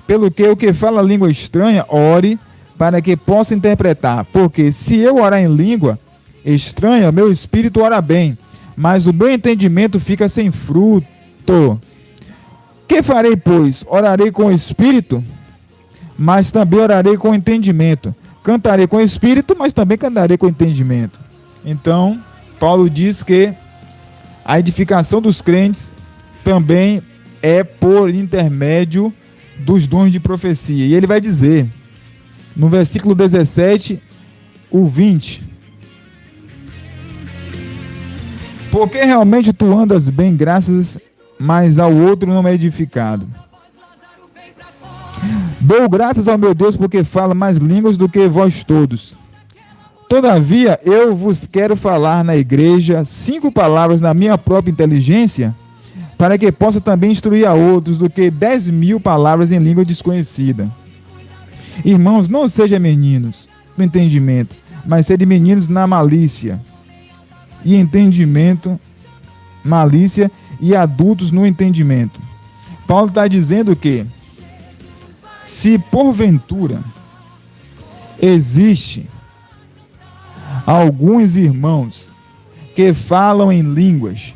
Pelo que o que fala língua estranha, ore para que possa interpretar. Porque se eu orar em língua estranha, meu espírito ora bem, mas o meu entendimento fica sem fruto. Que farei, pois? Orarei com o espírito, mas também orarei com o entendimento. Cantarei com o espírito, mas também cantarei com o entendimento. Então, Paulo diz que a edificação dos crentes também é por intermédio dos dons de profecia. E ele vai dizer, no versículo 17, o 20: porque realmente tu andas bem, graças, mas ao outro não é edificado. Dou graças ao meu Deus, porque fala mais línguas do que vós todos. Todavia, eu vos quero falar na igreja 5 palavras na minha própria inteligência, para que possa também instruir a outros do que 10.000 palavras em língua desconhecida. Irmãos, não sejam meninos no entendimento, mas sejam meninos na malícia. E entendimento, malícia, e adultos no entendimento. Paulo está dizendo que, se porventura existe alguns irmãos que falam em línguas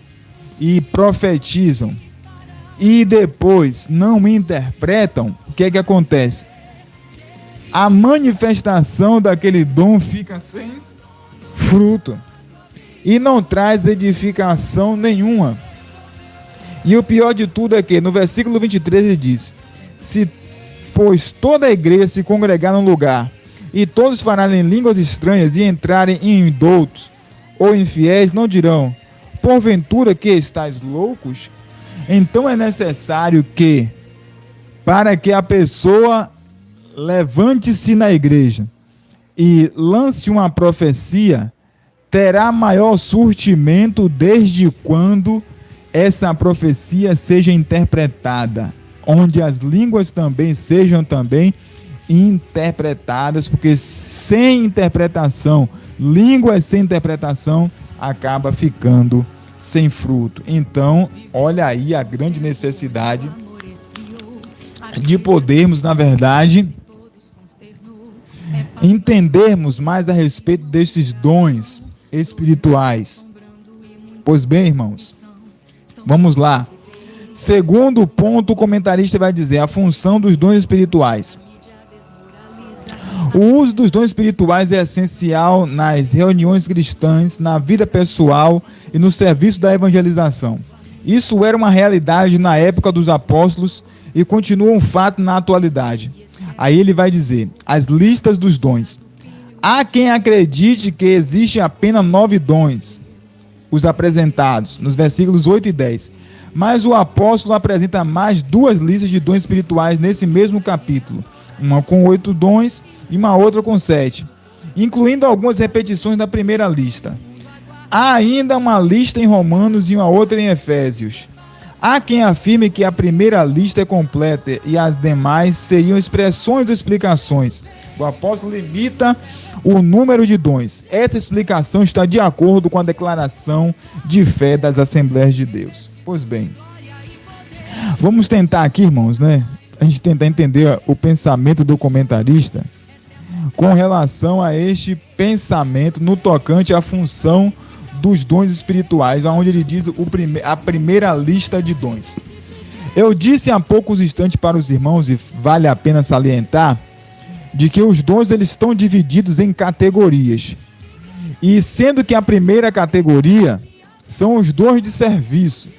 e profetizam e depois não interpretam, o que é que acontece? A manifestação daquele dom fica sem fruto e não traz edificação nenhuma. E o pior de tudo é que no versículo 23 ele diz: se pois toda a igreja se congregar num lugar e todos falarem línguas estranhas e entrarem em indoutos ou infiéis, não dirão: porventura que estáis loucos? Então é necessário que, para que a pessoa levante-se na igreja e lance uma profecia, terá maior surtimento desde quando essa profecia seja interpretada, onde as línguas também sejam também interpretadas, porque sem interpretação, línguas sem interpretação, acaba ficando sem fruto. Então, olha aí a grande necessidade de podermos, na verdade, entendermos mais a respeito desses dons espirituais. Pois bem, irmãos, vamos lá. Segundo ponto, o comentarista vai dizer a função dos dons espirituais. O uso dos dons espirituais é essencial nas reuniões cristãs, na vida pessoal e no serviço da evangelização. Isso era uma realidade na época dos apóstolos e continua um fato na atualidade. Aí ele vai dizer, as listas dos dons. Há quem acredite que existem apenas 9 dons, os apresentados, nos versículos 8 e 10. Mas o apóstolo apresenta mais 2 listas de dons espirituais nesse mesmo capítulo. Uma com 8 dons e uma outra com 7, incluindo algumas repetições da primeira lista. Há ainda uma lista em Romanos e uma outra em Efésios. Há quem afirme que a primeira lista é completa e as demais seriam expressões ou explicações. O apóstolo limita o número de dons. Essa explicação está de acordo com a declaração de fé das Assembleias de Deus. Pois bem, vamos tentar aqui, irmãos, a gente tentar entender o pensamento do comentarista com relação a este pensamento no tocante à função dos dons espirituais, onde ele diz a primeira lista de dons. Eu disse há poucos instantes para os irmãos, e vale a pena salientar, de que os dons eles estão divididos em categorias. E sendo que a primeira categoria são os dons de serviço,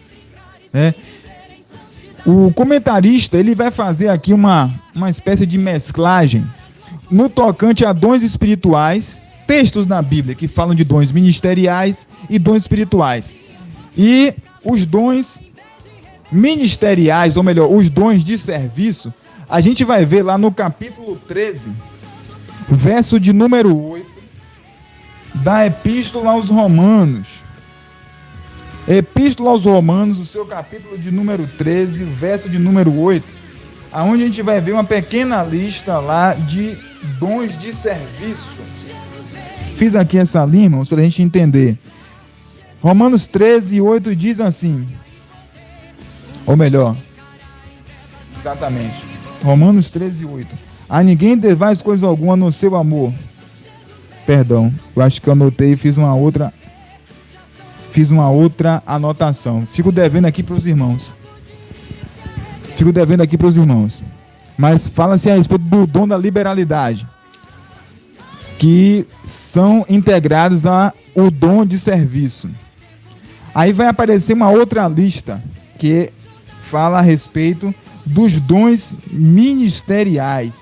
O comentarista ele vai fazer aqui uma espécie de mesclagem no tocante a dons espirituais, textos na Bíblia que falam de dons ministeriais e dons espirituais. E os dons ministeriais, ou melhor, os dons de serviço, a gente vai ver lá no capítulo 13, verso de número 8, da Epístola aos Romanos. Epístola aos Romanos, o seu capítulo de número 13, verso de número 8, aonde a gente vai ver uma pequena lista lá de dons de serviço. Fiz aqui essa linha, irmãos, para a gente entender. Romanos 13, 8 diz assim, ou melhor, exatamente, Romanos 13, 8. A ninguém devais coisa alguma no seu amor. Perdão, eu acho que eu anotei e fiz uma outra anotação. Fico devendo aqui para os irmãos. Mas fala-se a respeito do dom da liberalidade, que são integrados ao dom de serviço. Aí vai aparecer uma outra lista que fala a respeito dos dons ministeriais.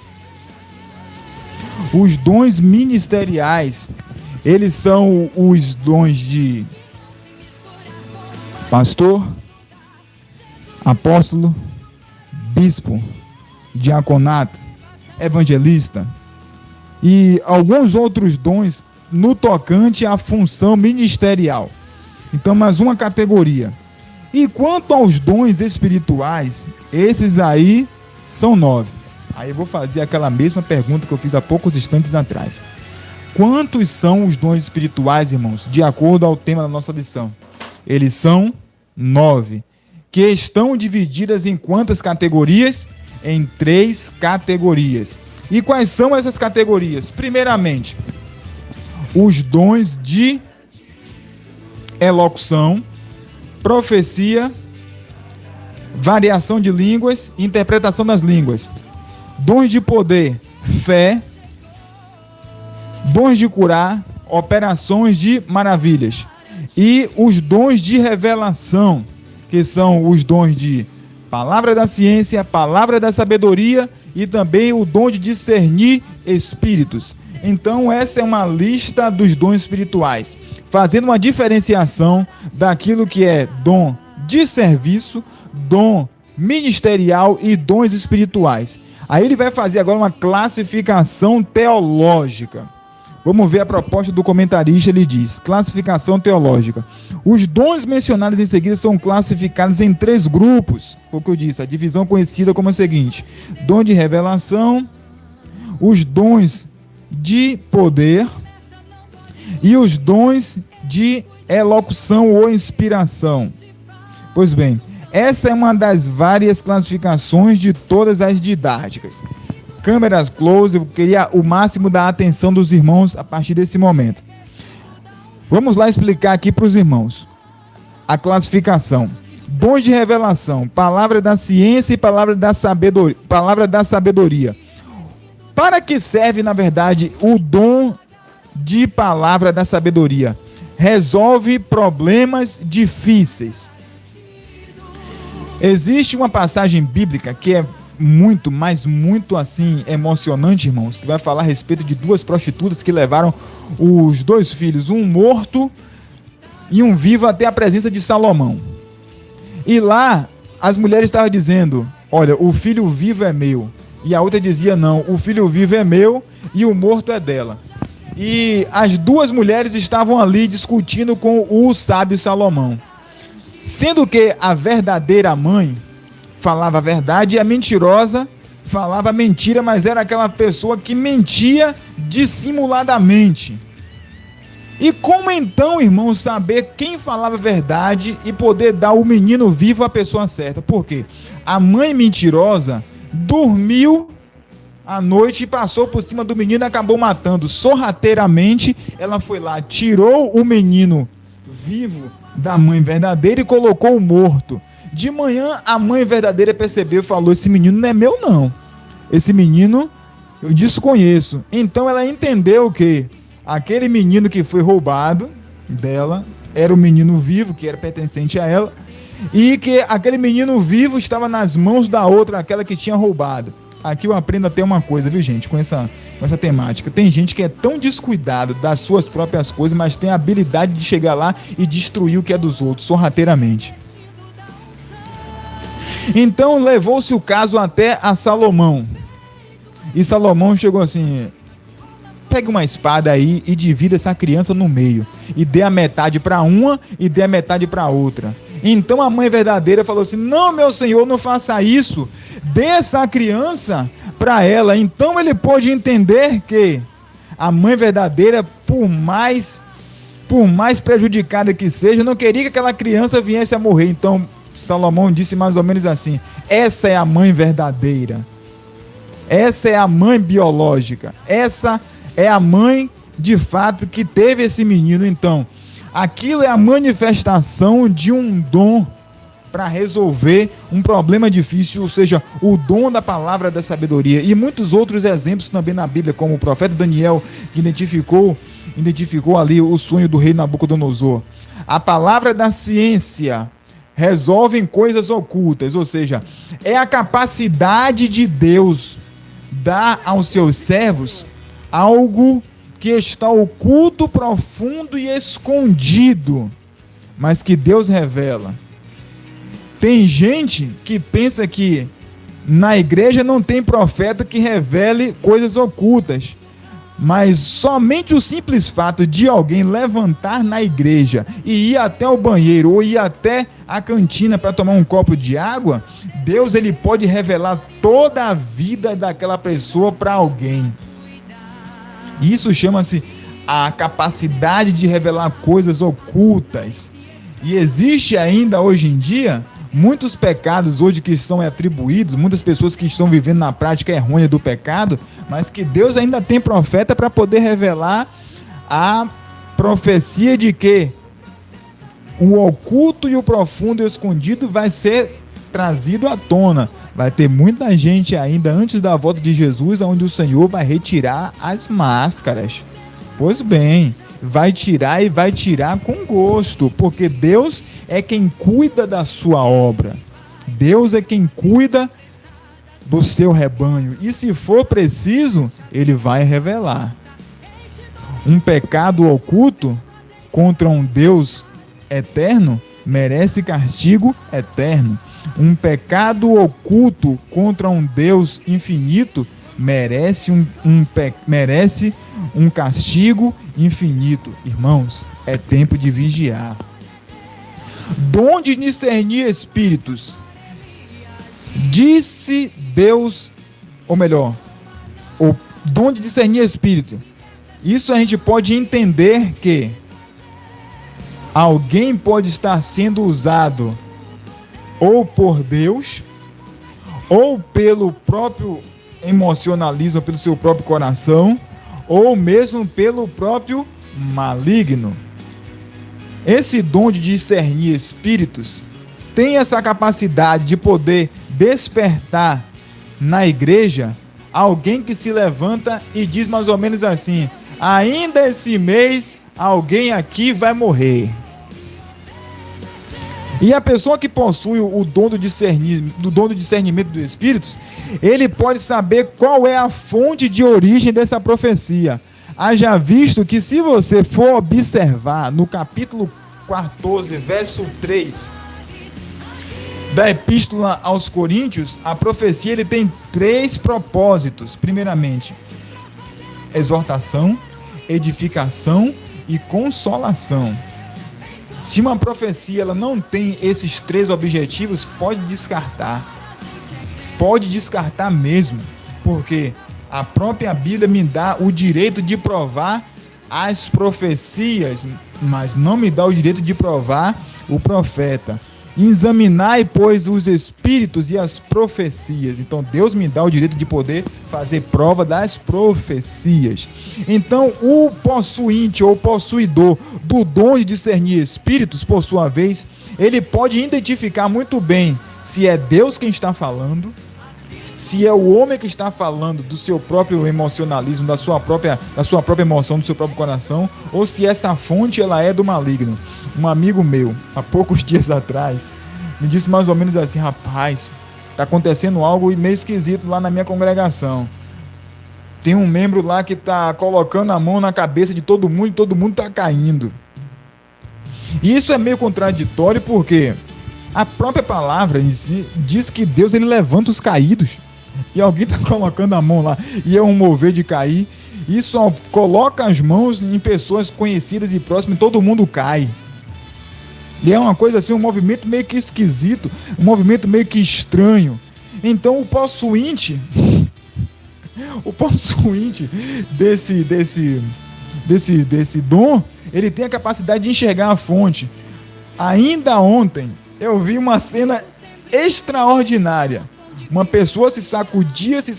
Os dons ministeriais, eles são os dons de pastor, apóstolo, bispo, diaconato, evangelista e alguns outros dons no tocante à função ministerial. Então, mais uma categoria. E quanto aos dons espirituais, esses aí são 9. Aí eu vou fazer aquela mesma pergunta que eu fiz há poucos instantes atrás. Quantos são os dons espirituais, irmãos, de acordo ao tema da nossa lição? Eles são 9, que estão divididas em quantas categorias? Em 3 categorias. E quais são essas categorias? Primeiramente, os dons de elocução, profecia, variação de línguas e interpretação das línguas. Dons de poder, fé, dons de curar, operações de maravilhas. E os dons de revelação, que são os dons de palavra da ciência, palavra da sabedoria e também o dom de discernir espíritos. Então essa é uma lista dos dons espirituais, fazendo uma diferenciação daquilo que é dom de serviço, dom ministerial e dons espirituais. Aí ele vai fazer agora uma classificação teológica. Vamos ver a proposta do comentarista. Ele diz: classificação teológica. Os dons mencionados em seguida são classificados em 3 grupos. Foi o que eu disse, a divisão conhecida como a seguinte: dom de revelação, os dons de poder e os dons de elocução ou inspiração. Pois bem, essa é uma das várias classificações de todas as didáticas. Câmeras close, eu queria o máximo da atenção dos irmãos a partir desse momento. Vamos lá explicar aqui para os irmãos a classificação. Dons de revelação, palavra da ciência e palavra da sabedoria. Para que serve, na verdade, o dom de palavra da sabedoria? Resolve problemas difíceis. Existe uma passagem bíblica que é muito, mas muito assim emocionante, irmãos, que vai falar a respeito de 2 prostitutas que levaram os 2 filhos, um morto e um vivo, até a presença de Salomão. E lá as mulheres estavam dizendo: olha, o filho vivo é meu. E a outra dizia: não, o filho vivo é meu e o morto é dela. E as 2 mulheres estavam ali discutindo com o sábio Salomão, sendo que a verdadeira mãe falava a verdade e a mentirosa falava mentira, mas era aquela pessoa que mentia dissimuladamente. E como então, irmão, saber quem falava a verdade e poder dar o menino vivo à pessoa certa? Por quê? A mãe mentirosa dormiu à noite e passou por cima do menino e acabou matando. Sorrateiramente, ela foi lá, tirou o menino vivo da mãe verdadeira e colocou o morto. De manhã, a mãe verdadeira percebeu e falou: esse menino não é meu, não. Esse menino eu desconheço. Então ela entendeu que aquele menino que foi roubado dela era o menino vivo, que era pertencente a ela, e que aquele menino vivo estava nas mãos da outra, aquela que tinha roubado. Aqui eu aprendo até uma coisa, viu, gente, com essa temática. Tem gente que é tão descuidado das suas próprias coisas, mas tem a habilidade de chegar lá e destruir o que é dos outros, sorrateiramente. Então levou-se o caso até a Salomão. E Salomão chegou assim: pega uma espada aí e divida essa criança no meio. E dê a metade para uma e dê a metade para outra. Então a mãe verdadeira falou assim: não, meu senhor, não faça isso. Dê essa criança para ela. Então ele pôde entender que a mãe verdadeira, por mais prejudicada que seja, não queria que aquela criança viesse a morrer. Então Salomão disse mais ou menos assim: essa é a mãe verdadeira. Essa é a mãe biológica. Essa é a mãe, de fato, que teve esse menino. Então, aquilo é a manifestação de um dom para resolver um problema difícil, ou seja, o dom da palavra da sabedoria. E muitos outros exemplos também na Bíblia, como o profeta Daniel, que identificou ali o sonho do rei Nabucodonosor. A palavra da ciência resolve coisas ocultas, ou seja, é a capacidade de Deus dar aos seus servos algo que está oculto, profundo e escondido, mas que Deus revela. Tem gente que pensa que na igreja não tem profeta que revele coisas ocultas, mas somente o simples fato de alguém levantar na igreja e ir até o banheiro ou ir até a cantina para tomar um copo de água, Deus ele pode revelar toda a vida daquela pessoa para alguém. Isso chama-se a capacidade de revelar coisas ocultas. E existe ainda hoje em dia muitos pecados hoje que são atribuídos, muitas pessoas que estão vivendo na prática errônea do pecado, mas que Deus ainda tem profeta para poder revelar a profecia de que o oculto e o profundo e o escondido vai ser trazido à tona. Vai ter muita gente ainda antes da volta de Jesus, onde o Senhor vai retirar as máscaras. Pois bem, vai tirar e vai tirar com gosto, porque Deus é quem cuida da sua obra. Deus é quem cuida do seu rebanho. E se for preciso, ele vai revelar. Um pecado oculto contra um Deus eterno merece castigo eterno. Um pecado oculto contra um Deus infinito merece um castigo infinito. Irmãos, é tempo de vigiar. Dom de discernir espíritos. Disse Deus, ou melhor, o dom de discernir espírito. Isso a gente pode entender que alguém pode estar sendo usado ou por Deus, ou pelo próprio emocionalismo, pelo seu próprio coração, ou mesmo pelo próprio maligno. Esse dom de discernir espíritos tem essa capacidade de poder despertar na igreja alguém que se levanta e diz mais ou menos assim: ainda esse mês alguém aqui vai morrer. E a pessoa que possui o dom do discernimento dos espíritos, ele pode saber qual é a fonte de origem dessa profecia. Haja visto que, se você for observar no capítulo 14, verso 3 da Epístola aos Coríntios, a profecia ele tem 3 propósitos. Primeiramente, exortação, edificação e consolação. Se uma profecia ela não tem esses 3 objetivos, pode descartar. Pode descartar mesmo, porque a própria Bíblia me dá o direito de provar as profecias, mas não me dá o direito de provar o profeta. Examinai, pois, os espíritos e as profecias. Então Deus me dá o direito de poder fazer prova das profecias. Então o possuinte ou possuidor do dom de discernir espíritos, por sua vez, ele pode identificar muito bem se é Deus quem está falando, se é o homem que está falando do seu próprio emocionalismo, da sua própria emoção, do seu próprio coração, ou se essa fonte ela é do maligno. Um amigo meu, há poucos dias atrás, me disse mais ou menos assim: rapaz, está acontecendo algo meio esquisito lá na minha congregação. Tem um membro lá que está colocando a mão na cabeça de todo mundo e todo mundo está caindo. E isso é meio contraditório, porque a própria palavra diz que Deus ele levanta os caídos. E alguém está colocando a mão lá e é um mover de cair. E só coloca as mãos em pessoas conhecidas e próximas e todo mundo cai. E é uma coisa assim, um movimento meio que esquisito, um movimento meio que estranho. Então o possuinte desse dom, ele tem a capacidade de enxergar a fonte. Ainda ontem eu vi uma cena extraordinária. Uma pessoa se sacudia e se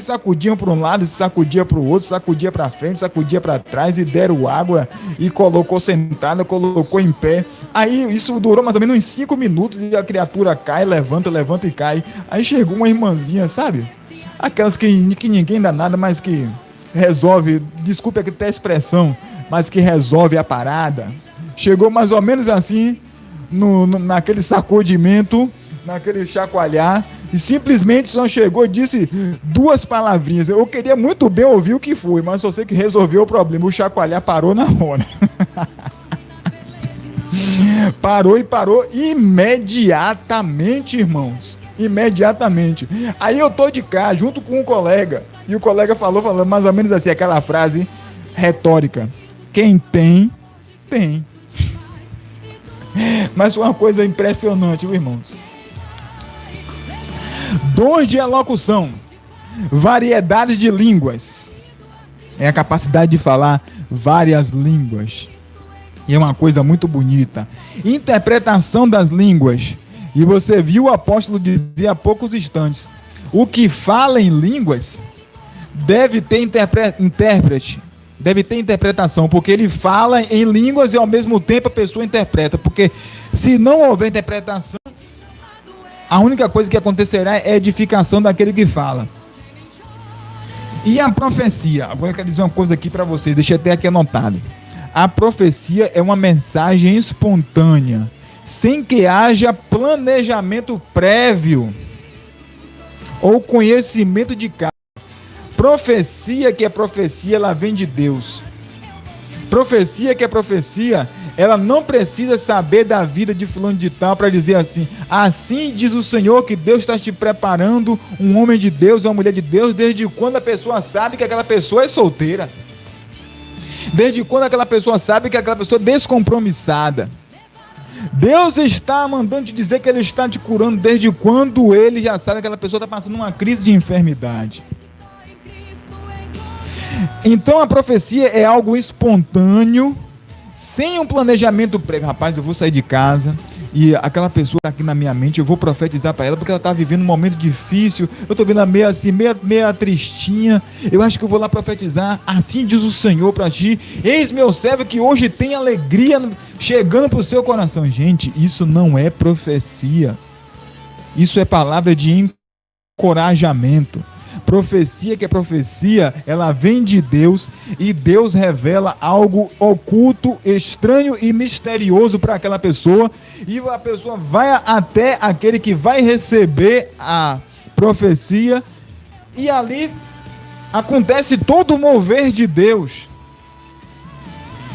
sacudiam para um lado, se sacudia para o outro, sacudia para frente, sacudia para trás e deram água e colocou sentada, colocou em pé. Aí isso durou mais ou menos uns 5 minutos e a criatura cai, levanta e cai. Aí chegou uma irmãzinha, sabe? Aquelas que ninguém dá nada, mas que resolve, desculpe até a expressão, mas que resolve a parada. Chegou mais ou menos assim, naquele sacudimento, naquele chacoalhar, e simplesmente só chegou e disse 2 palavrinhas. Eu queria muito bem ouvir o que foi, mas só sei que resolveu o problema. O chacoalhar parou na hora. Parou imediatamente, irmãos. Imediatamente. Aí eu tô de cá, junto com um colega, e o colega falando mais ou menos assim, aquela frase retórica: quem tem, tem. Mas foi uma coisa impressionante, viu, irmãos? Dons de elocução, variedade de línguas. É a capacidade de falar várias línguas. E é uma coisa muito bonita. Interpretação das línguas. E você viu o apóstolo dizer há poucos instantes: o que fala em línguas deve ter intérprete. Deve ter interpretação, porque ele fala em línguas e ao mesmo tempo a pessoa interpreta. Porque se não houver interpretação, a única coisa que acontecerá é a edificação daquele que fala. E a profecia? Agora eu quero dizer uma coisa aqui para vocês, deixa até aqui anotado. A profecia é uma mensagem espontânea, sem que haja planejamento prévio ou conhecimento de causa. Profecia que é profecia, ela vem de Deus. Profecia que é profecia, Ela não precisa saber da vida de fulano de tal para dizer assim: assim diz o Senhor que Deus está te preparando um homem de Deus, uma mulher de Deus, desde quando a pessoa sabe que aquela pessoa é solteira. Desde quando aquela pessoa sabe que aquela pessoa é descompromissada. Deus está mandando te dizer que Ele está te curando desde quando Ele já sabe que aquela pessoa está passando uma crise de enfermidade. Então a profecia é algo espontâneo, sem um planejamento prévio. Rapaz, eu vou sair de casa e aquela pessoa está aqui na minha mente, eu vou profetizar para ela porque ela está vivendo um momento difícil, eu estou vendo ela meio assim, meia tristinha, eu acho que eu vou lá profetizar. Assim diz o Senhor para ti: eis meu servo que hoje tem alegria chegando para o seu coração. Gente, isso não é profecia, isso é palavra de encorajamento. Profecia, que é profecia, ela vem de Deus e Deus revela algo oculto, estranho e misterioso para aquela pessoa, e a pessoa vai até aquele que vai receber a profecia e ali acontece todo o mover de Deus.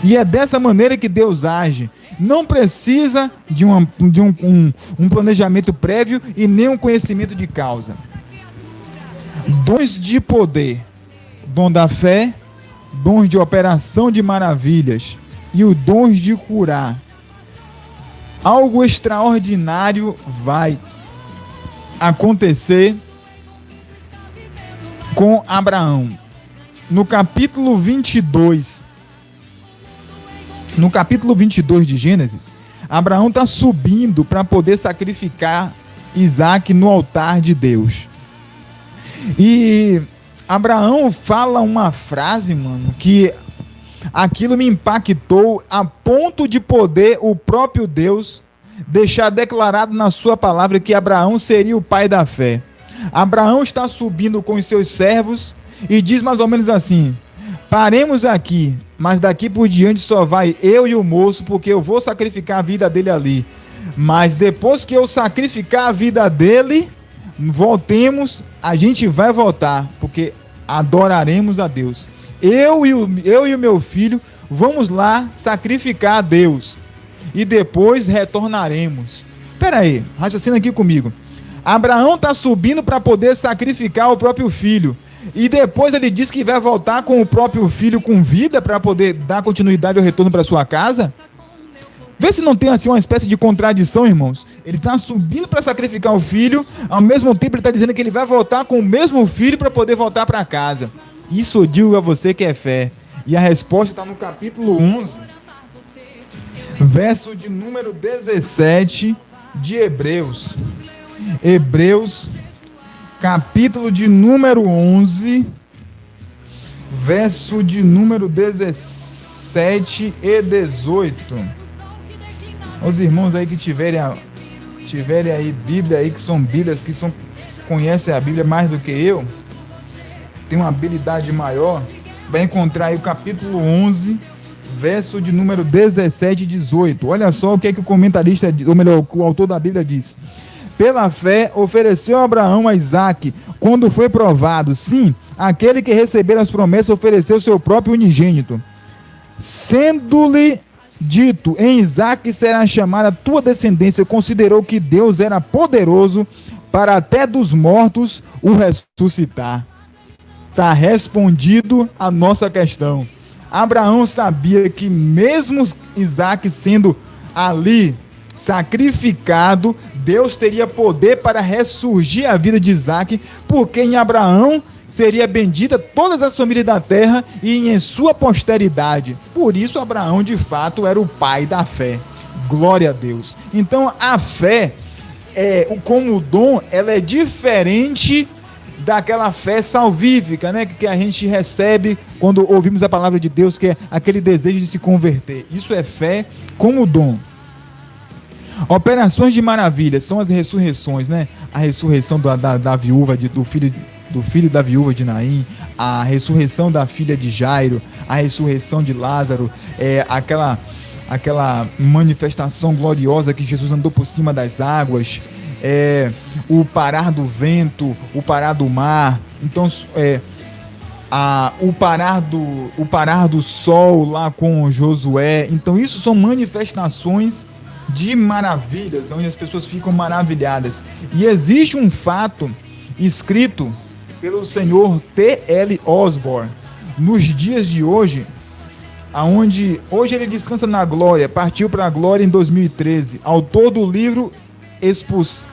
E é dessa maneira que Deus age. Não precisa de um planejamento prévio e nem um conhecimento de causa. Dons de poder, dom da fé, dons de operação de maravilhas e os dons de curar. Algo extraordinário vai acontecer com Abraão. No capítulo 22 de Gênesis, Abraão está subindo para poder sacrificar Isaac no altar de Deus. E Abraão fala uma frase, mano, que aquilo me impactou a ponto de poder o próprio Deus deixar declarado na sua palavra que Abraão seria o pai da fé. Abraão está subindo com os seus servos e diz mais ou menos assim: paremos aqui, mas daqui por diante só vai eu e o moço, porque eu vou sacrificar a vida dele ali. Mas depois que eu sacrificar a vida dele, voltemos, a gente vai voltar, porque adoraremos a Deus. Eu e o meu filho vamos lá sacrificar a Deus e depois retornaremos. Espera aí, raciocina aqui comigo. Abraão está subindo para poder sacrificar o próprio filho e depois ele diz que vai voltar com o próprio filho com vida para poder dar continuidade ao retorno para sua casa. Vê se não tem assim uma espécie de contradição, irmãos. Ele está subindo para sacrificar o filho, ao mesmo tempo ele está dizendo que ele vai voltar com o mesmo filho para poder voltar para casa. Isso eu digo a você que é fé. E a resposta está no capítulo 11, verso de número 17 de Hebreus. Hebreus, capítulo de número 11, verso de número 17 e 18. Os irmãos aí que tiverem aí Bíblia aí, que são Bíblias, conhecem a Bíblia mais do que eu, tem uma habilidade maior, vai encontrar aí o capítulo 11, verso de número 17 e 18. Olha só o que é que o comentarista, ou melhor, o autor da Bíblia diz: pela fé ofereceu Abraão a Isaac quando foi provado. Sim, aquele que recebeu as promessas ofereceu seu próprio unigênito, sendo-lhe dito: em Isaac será chamada tua descendência. Considerou que Deus era poderoso para até dos mortos o ressuscitar. Está respondido a nossa questão. Abraão sabia que mesmo Isaac sendo ali sacrificado, Deus teria poder para ressurgir a vida de Isaac, porque em Abraão seria bendita todas as famílias da terra e em sua posteridade. Por isso Abraão de fato era o pai da fé. Glória a Deus. Então a fé, como dom, ela é diferente daquela fé salvífica, né, que a gente recebe quando ouvimos a palavra de Deus, que é aquele desejo de se converter. Isso é fé como dom. Operações de maravilhas são as ressurreições, né? A ressurreição da viúva, do filho da viúva de Naim, a ressurreição da filha de Jairo, a ressurreição de Lázaro, aquela manifestação gloriosa que Jesus andou por cima das águas, o parar do vento, o parar do mar. Então, o parar do sol lá com Josué. Então isso são manifestações de maravilhas, onde as pessoas ficam maravilhadas. E existe um fato escrito pelo senhor T.L. Osborne nos dias de hoje, aonde hoje ele descansa na glória, partiu para a glória em 2013, autor do livro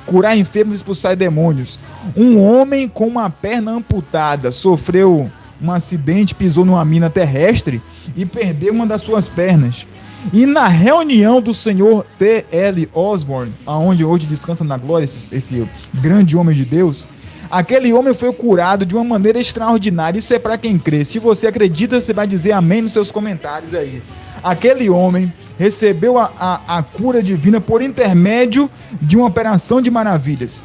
Curar Enfermos e Expulsar Demônios. Um homem com uma perna amputada sofreu um acidente, pisou numa mina terrestre e perdeu uma das suas pernas. E na reunião do senhor T.L. Osborne, aonde hoje descansa na glória esse grande homem de Deus, aquele homem foi curado de uma maneira extraordinária. Isso é para quem crê. Se você acredita, você vai dizer amém nos seus comentários aí. Aquele homem recebeu a cura divina por intermédio de uma operação de maravilhas.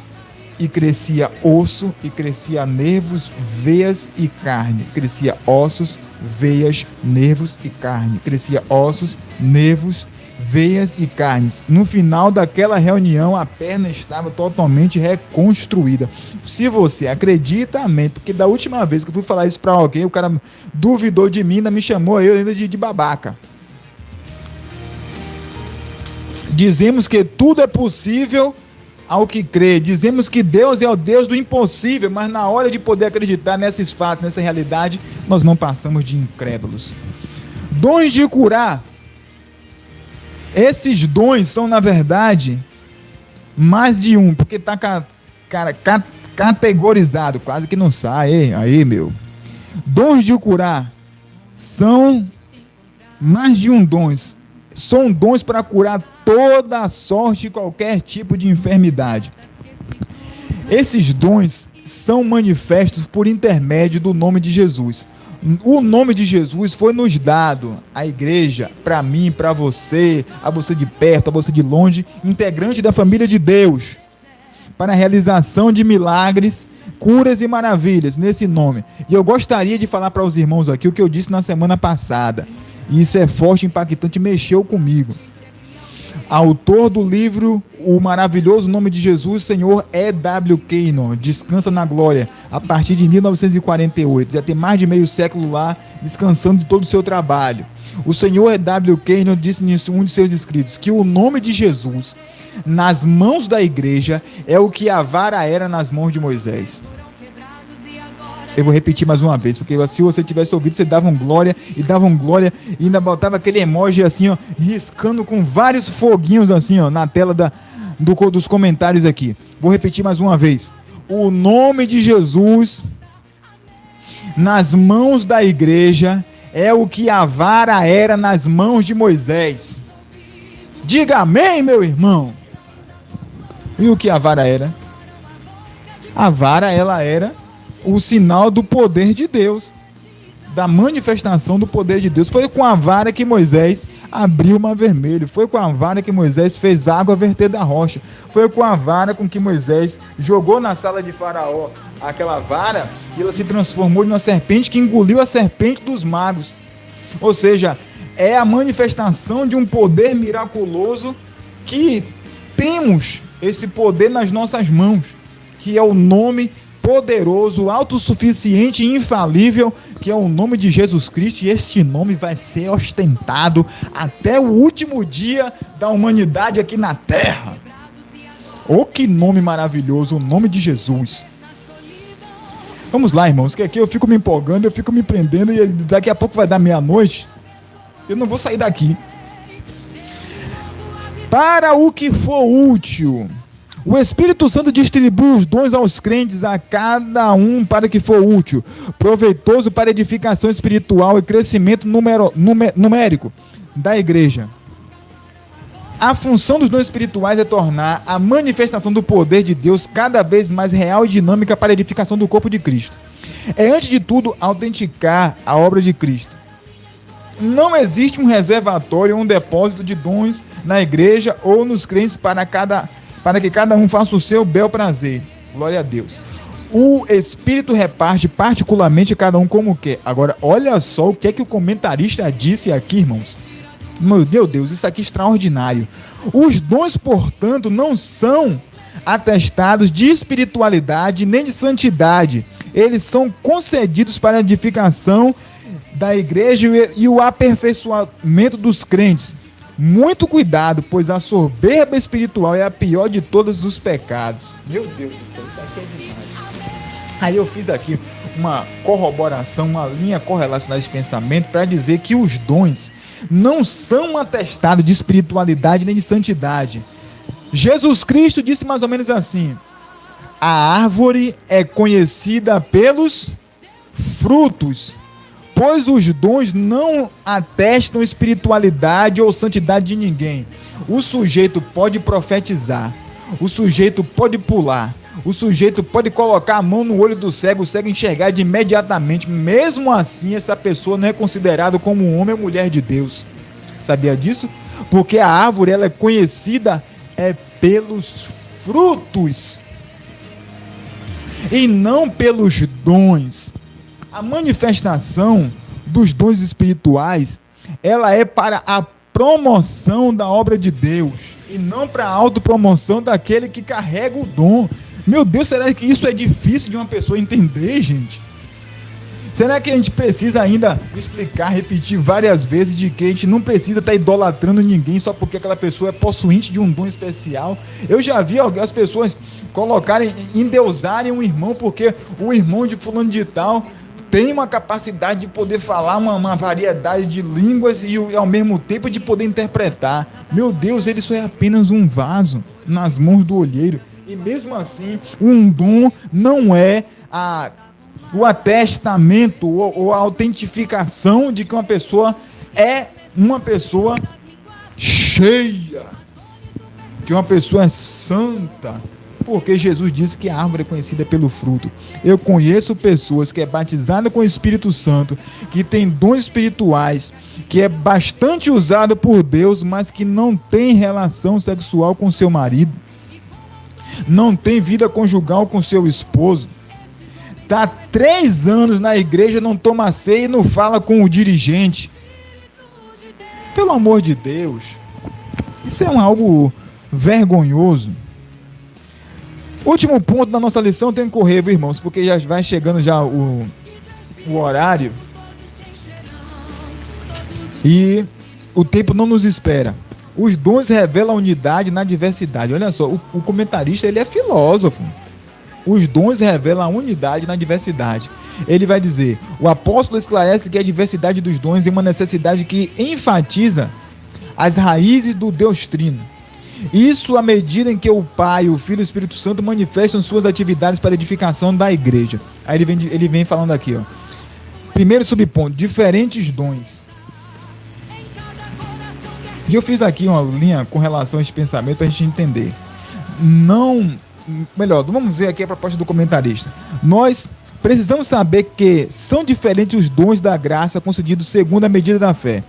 E crescia osso, e crescia nervos, veias e carne. Crescia ossos, veias, nervos e carne. Crescia ossos, nervos, veias e carnes. No final daquela reunião, a perna estava totalmente reconstruída. Se você acredita, amém. Porque da última vez que eu fui falar isso para alguém, o cara duvidou de mim, ainda me chamou eu ainda de babaca. Dizemos que tudo é possível ao que crê. Dizemos que Deus é o Deus do impossível, mas na hora de poder acreditar nesses fatos, nessa realidade, nós não passamos de incrédulos. Dons de curar. Esses dons são, na verdade, mais de um, porque está categorizado, quase que não sai. Aí, meu. Dons de curar são mais de um dons. São dons para curar toda sorte e qualquer tipo de enfermidade. Esses dons são manifestos por intermédio do nome de Jesus. O nome de Jesus foi nos dado à igreja, para mim, para você, a você de perto, a você de longe, integrante da família de Deus, para a realização de milagres, curas e maravilhas nesse nome. E eu gostaria de falar para os irmãos aqui o que eu disse na semana passada. E isso é forte, impactante, mexeu comigo. Autor do livro O Maravilhoso Nome de Jesus, Senhor E.W. Kenyon, descansa na glória, a partir de 1948. Já tem mais de meio século lá, descansando de todo o seu trabalho. O Senhor E.W. Kenyon disse em um de seus escritos que o nome de Jesus, nas mãos da igreja, é o que a vara era nas mãos de Moisés. Eu vou repetir mais uma vez, porque se você tivesse ouvido, você dava glória e ainda botava aquele emoji assim, ó, riscando com vários foguinhos assim, ó, na tela dos comentários aqui. Vou repetir mais uma vez. O nome de Jesus nas mãos da igreja é o que a vara era nas mãos de Moisés. Diga amém, meu irmão. E o que a vara era? A vara, ela era o sinal do poder de Deus, da manifestação do poder de Deus. Foi com a vara que Moisés abriu o mar vermelho, foi com a vara que Moisés fez água verter da rocha, foi com a vara com que Moisés jogou na sala de Faraó aquela vara e ela se transformou em uma serpente que engoliu a serpente dos magos. Ou seja, é a manifestação de um poder miraculoso que temos esse poder nas nossas mãos, que é o nome poderoso, autossuficiente e infalível, que é o nome de Jesus Cristo, e este nome vai ser ostentado até o último dia da humanidade aqui na Terra. Oh, que nome maravilhoso, o nome de Jesus. Vamos lá, irmãos, que aqui eu fico me empolgando, eu fico me prendendo, e daqui a pouco vai dar meia-noite, eu não vou sair daqui. Para o que for útil. O Espírito Santo distribui os dons aos crentes, a cada um para que for útil, proveitoso para edificação espiritual e crescimento numérico da igreja. A função dos dons espirituais é tornar a manifestação do poder de Deus cada vez mais real e dinâmica para a edificação do corpo de Cristo. É, antes de tudo, autenticar a obra de Cristo. Não existe um reservatório ou um depósito de dons na igreja ou nos crentes para que cada um faça o seu bel prazer. Glória a Deus. O Espírito reparte particularmente cada um como quer. Agora, olha só o que é que o comentarista disse aqui, irmãos. Meu Deus, isso aqui é extraordinário. Os dons, portanto, não são atestados de espiritualidade nem de santidade. eles são concedidos para a edificação da igreja e o aperfeiçoamento dos crentes. Muito cuidado, pois a soberba espiritual é a pior de todos os pecados. Meu Deus do céu, isso aqui é demais. Aí eu fiz aqui uma corroboração, uma linha correlacionada de pensamento para dizer que os dons não são um atestado de espiritualidade nem de santidade. Jesus Cristo disse mais ou menos assim: a árvore é conhecida pelos frutos, pois os dons não atestam espiritualidade ou santidade de ninguém. O sujeito pode profetizar, o sujeito pode pular, o sujeito pode colocar a mão no olho do cego, o cego enxergar de imediatamente. Mesmo assim, essa pessoa não é considerada como um homem ou mulher de Deus. Sabia disso? Porque a árvore ela é conhecida pelos frutos e não pelos dons. A manifestação dos dons espirituais, ela é para a promoção da obra de Deus e não para a autopromoção daquele que carrega o dom. Meu Deus, será que isso é difícil de uma pessoa entender, gente? Será que a gente precisa ainda explicar, repetir várias vezes de que a gente não precisa estar idolatrando ninguém só porque aquela pessoa é possuinte de um dom especial? Eu já vi as pessoas colocarem, endeusarem um irmão porque o irmão de fulano de tal tem uma capacidade de poder falar uma variedade de línguas e ao mesmo tempo de poder interpretar. Meu Deus, ele só é apenas um vaso nas mãos do olheiro. E mesmo assim, um dom não é o atestamento ou a autentificação de que uma pessoa é uma pessoa cheia, que uma pessoa é santa. Porque Jesus disse que a árvore é conhecida pelo fruto. Eu conheço pessoas que é batizada com o Espírito Santo, que tem dons espirituais, que é bastante usado por Deus, mas que não tem relação sexual com seu marido, não tem vida conjugal com seu esposo, está 3 anos na igreja, não toma ceia e não fala com o dirigente. Pelo amor de Deus, isso é algo vergonhoso. Último ponto da nossa lição, tem que correr, viu, irmãos, porque já vai chegando já o horário e o tempo não nos espera. Os dons revelam a unidade na diversidade. Olha só, o comentarista ele é filósofo. Os dons revelam a unidade na diversidade. Ele vai dizer: o apóstolo esclarece que a diversidade dos dons é uma necessidade que enfatiza as raízes do Deus Trino. Isso à medida em que o Pai, o Filho e o Espírito Santo manifestam suas atividades para a edificação da igreja. Aí ele vem falando aqui, ó. Primeiro subponto, diferentes dons. E eu fiz aqui uma linha com relação a esse pensamento para a gente entender. Vamos ver aqui a proposta do comentarista. Nós precisamos saber que são diferentes os dons da graça concedidos segundo a medida da fé.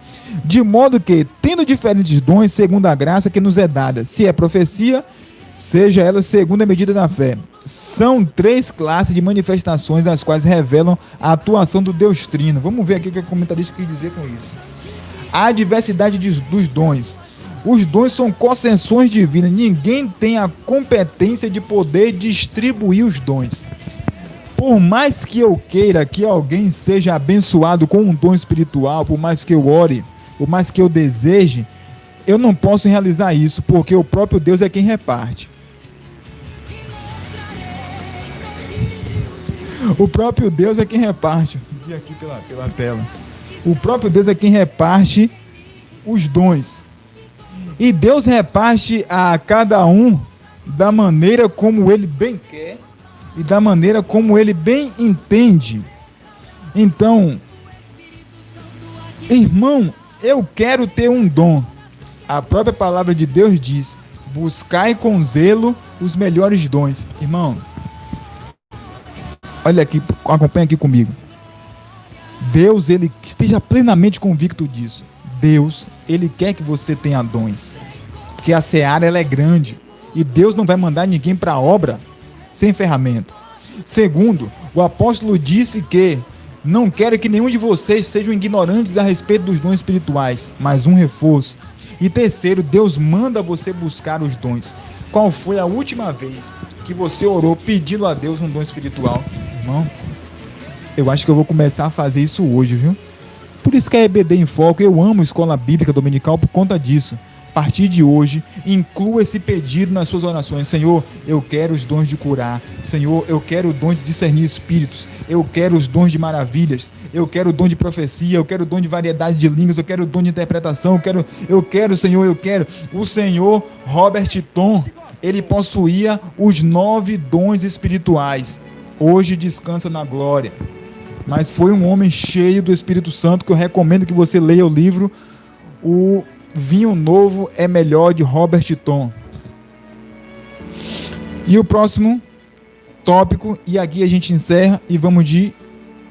De modo que, tendo diferentes dons segundo a graça que nos é dada, se é profecia, seja ela segundo a medida da fé. São 3 classes de manifestações as quais revelam a atuação do Deus Trino. Vamos ver aqui o que o comentarista quer dizer com isso. A diversidade dos dons. Os dons são concessões divinas. Ninguém tem a competência de poder distribuir os dons. Por mais que eu queira que alguém seja abençoado com um dom espiritual, por mais que eu ore, por mais que eu deseje, eu não posso realizar isso, porque o próprio Deus é quem reparte. O próprio Deus é quem reparte. Vi aqui pela tela. O próprio Deus é quem reparte os dons. E Deus reparte a cada um da maneira como Ele bem quer e da maneira como Ele bem entende. Então, irmão, eu quero ter um dom. A própria palavra de Deus diz: buscai com zelo os melhores dons. Irmão, olha aqui, acompanha aqui comigo. Deus, Ele esteja plenamente convicto disso. Deus, Ele quer que você tenha dons, porque a seara ela é grande e Deus não vai mandar ninguém para a obra sem ferramenta. Segundo, o apóstolo disse que não quero que nenhum de vocês sejam ignorantes a respeito dos dons espirituais, mas um reforço. E terceiro, Deus manda você buscar os dons. Qual foi a última vez que você orou pedindo a Deus um dom espiritual? Irmão, Eu acho que eu vou começar a fazer isso hoje, viu? Por isso que é EBD em Foco. Eu amo Escola Bíblica Dominical por conta disso. A partir de hoje, inclua esse pedido nas suas orações. Senhor, eu quero os dons de curar. Senhor, eu quero o dom de discernir espíritos. Eu quero os dons de maravilhas. Eu quero o dom de profecia. Eu quero o dom de variedade de línguas. Eu quero o dom de interpretação. Eu quero, Senhor, eu quero. O Senhor Robert Tom, ele possuía os 9 dons espirituais. Hoje descansa na glória. Mas foi um homem cheio do Espírito Santo, que eu recomendo que você leia o livro O Vinho Novo é Melhor, de Robert Tom. E o próximo tópico, e aqui a gente encerra e vamos de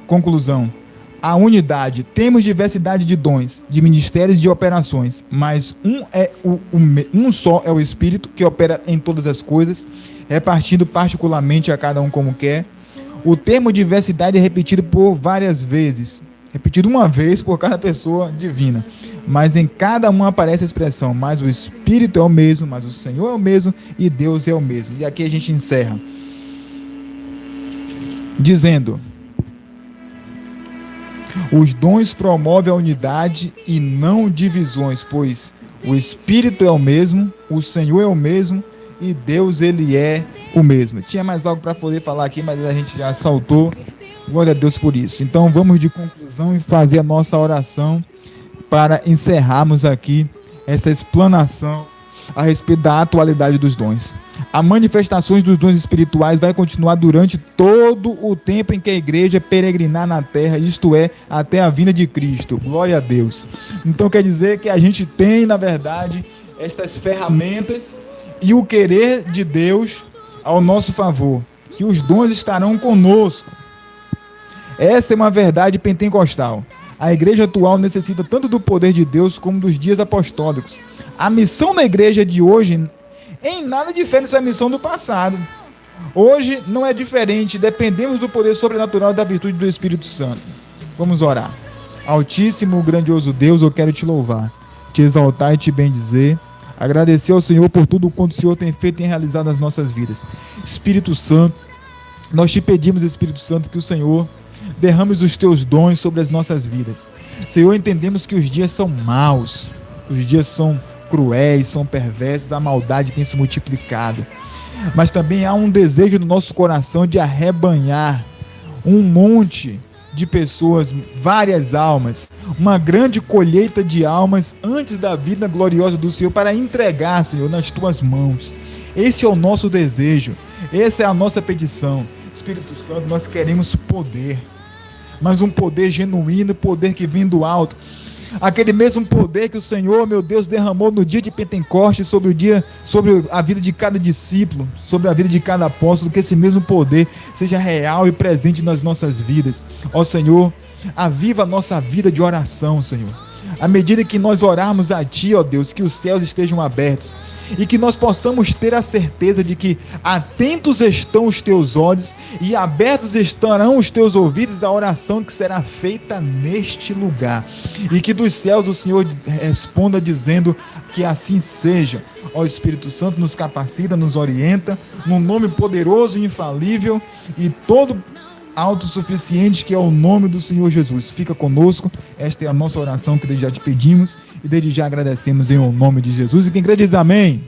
conclusão. A unidade. Temos diversidade de dons, de ministérios e de operações, mas um só é o Espírito, que opera em todas as coisas, repartindo particularmente a cada um como quer. O termo diversidade é repetido por várias vezes, repetido uma vez por cada pessoa divina, mas em cada uma aparece a expressão: mas o Espírito é o mesmo, mas o Senhor é o mesmo e Deus é o mesmo. E aqui a gente encerra dizendo: os dons promovem a unidade e não divisões, pois o Espírito é o mesmo, o Senhor é o mesmo e Deus, ele é o mesmo. Tinha mais algo para poder falar aqui, mas a gente já saltou. Glória a Deus por isso. Então vamos de conclusão e fazer a nossa oração para encerrarmos aqui essa explanação a respeito da atualidade dos dons. A manifestações dos dons espirituais vai continuar durante todo o tempo em que a igreja peregrinar na terra, isto é, até a vinda de Cristo. Glória a Deus. Então quer dizer que a gente tem, na verdade, estas ferramentas e o querer de Deus ao nosso favor, que os dons estarão conosco. Essa é uma verdade pentecostal. A igreja atual necessita tanto do poder de Deus como dos dias apostólicos. A missão da igreja de hoje em nada difere dessa missão do passado. Hoje não é diferente, dependemos do poder sobrenatural e da virtude do Espírito Santo. Vamos orar. Altíssimo, grandioso Deus, eu quero te louvar, te exaltar e te bendizer. Agradecer ao Senhor por tudo quanto o Senhor tem feito e realizado nas nossas vidas. Espírito Santo, nós te pedimos, Espírito Santo, que o Senhor derrame os teus dons sobre as nossas vidas. Senhor, entendemos que os dias são maus, os dias são cruéis, são perversos, a maldade tem se multiplicado. Mas também há um desejo no nosso coração de arrebanhar um monte de pessoas, várias almas, uma grande colheita de almas antes da vida gloriosa do Senhor, para entregar, Senhor, nas tuas mãos. Esse é o nosso desejo, essa é a nossa petição. Espírito Santo, nós queremos poder, mas um poder genuíno, poder que vem do alto. Aquele mesmo poder que o Senhor, meu Deus, derramou no dia de Pentecostes sobre a vida de cada discípulo, sobre a vida de cada apóstolo, que esse mesmo poder seja real e presente nas nossas vidas. Ó Senhor, aviva a nossa vida de oração, Senhor. À medida que nós orarmos a Ti, ó Deus, que os céus estejam abertos e que nós possamos ter a certeza de que atentos estão os Teus olhos e abertos estarão os Teus ouvidos à oração que será feita neste lugar. E que dos céus o Senhor responda dizendo que assim seja. Ó Espírito Santo, nos capacita, nos orienta, no nome poderoso e infalível e todo autossuficiente, que é o nome do Senhor Jesus. Fica conosco, esta é a nossa oração que desde já te pedimos e desde já agradecemos em o nome de Jesus. E quem crê diz amém.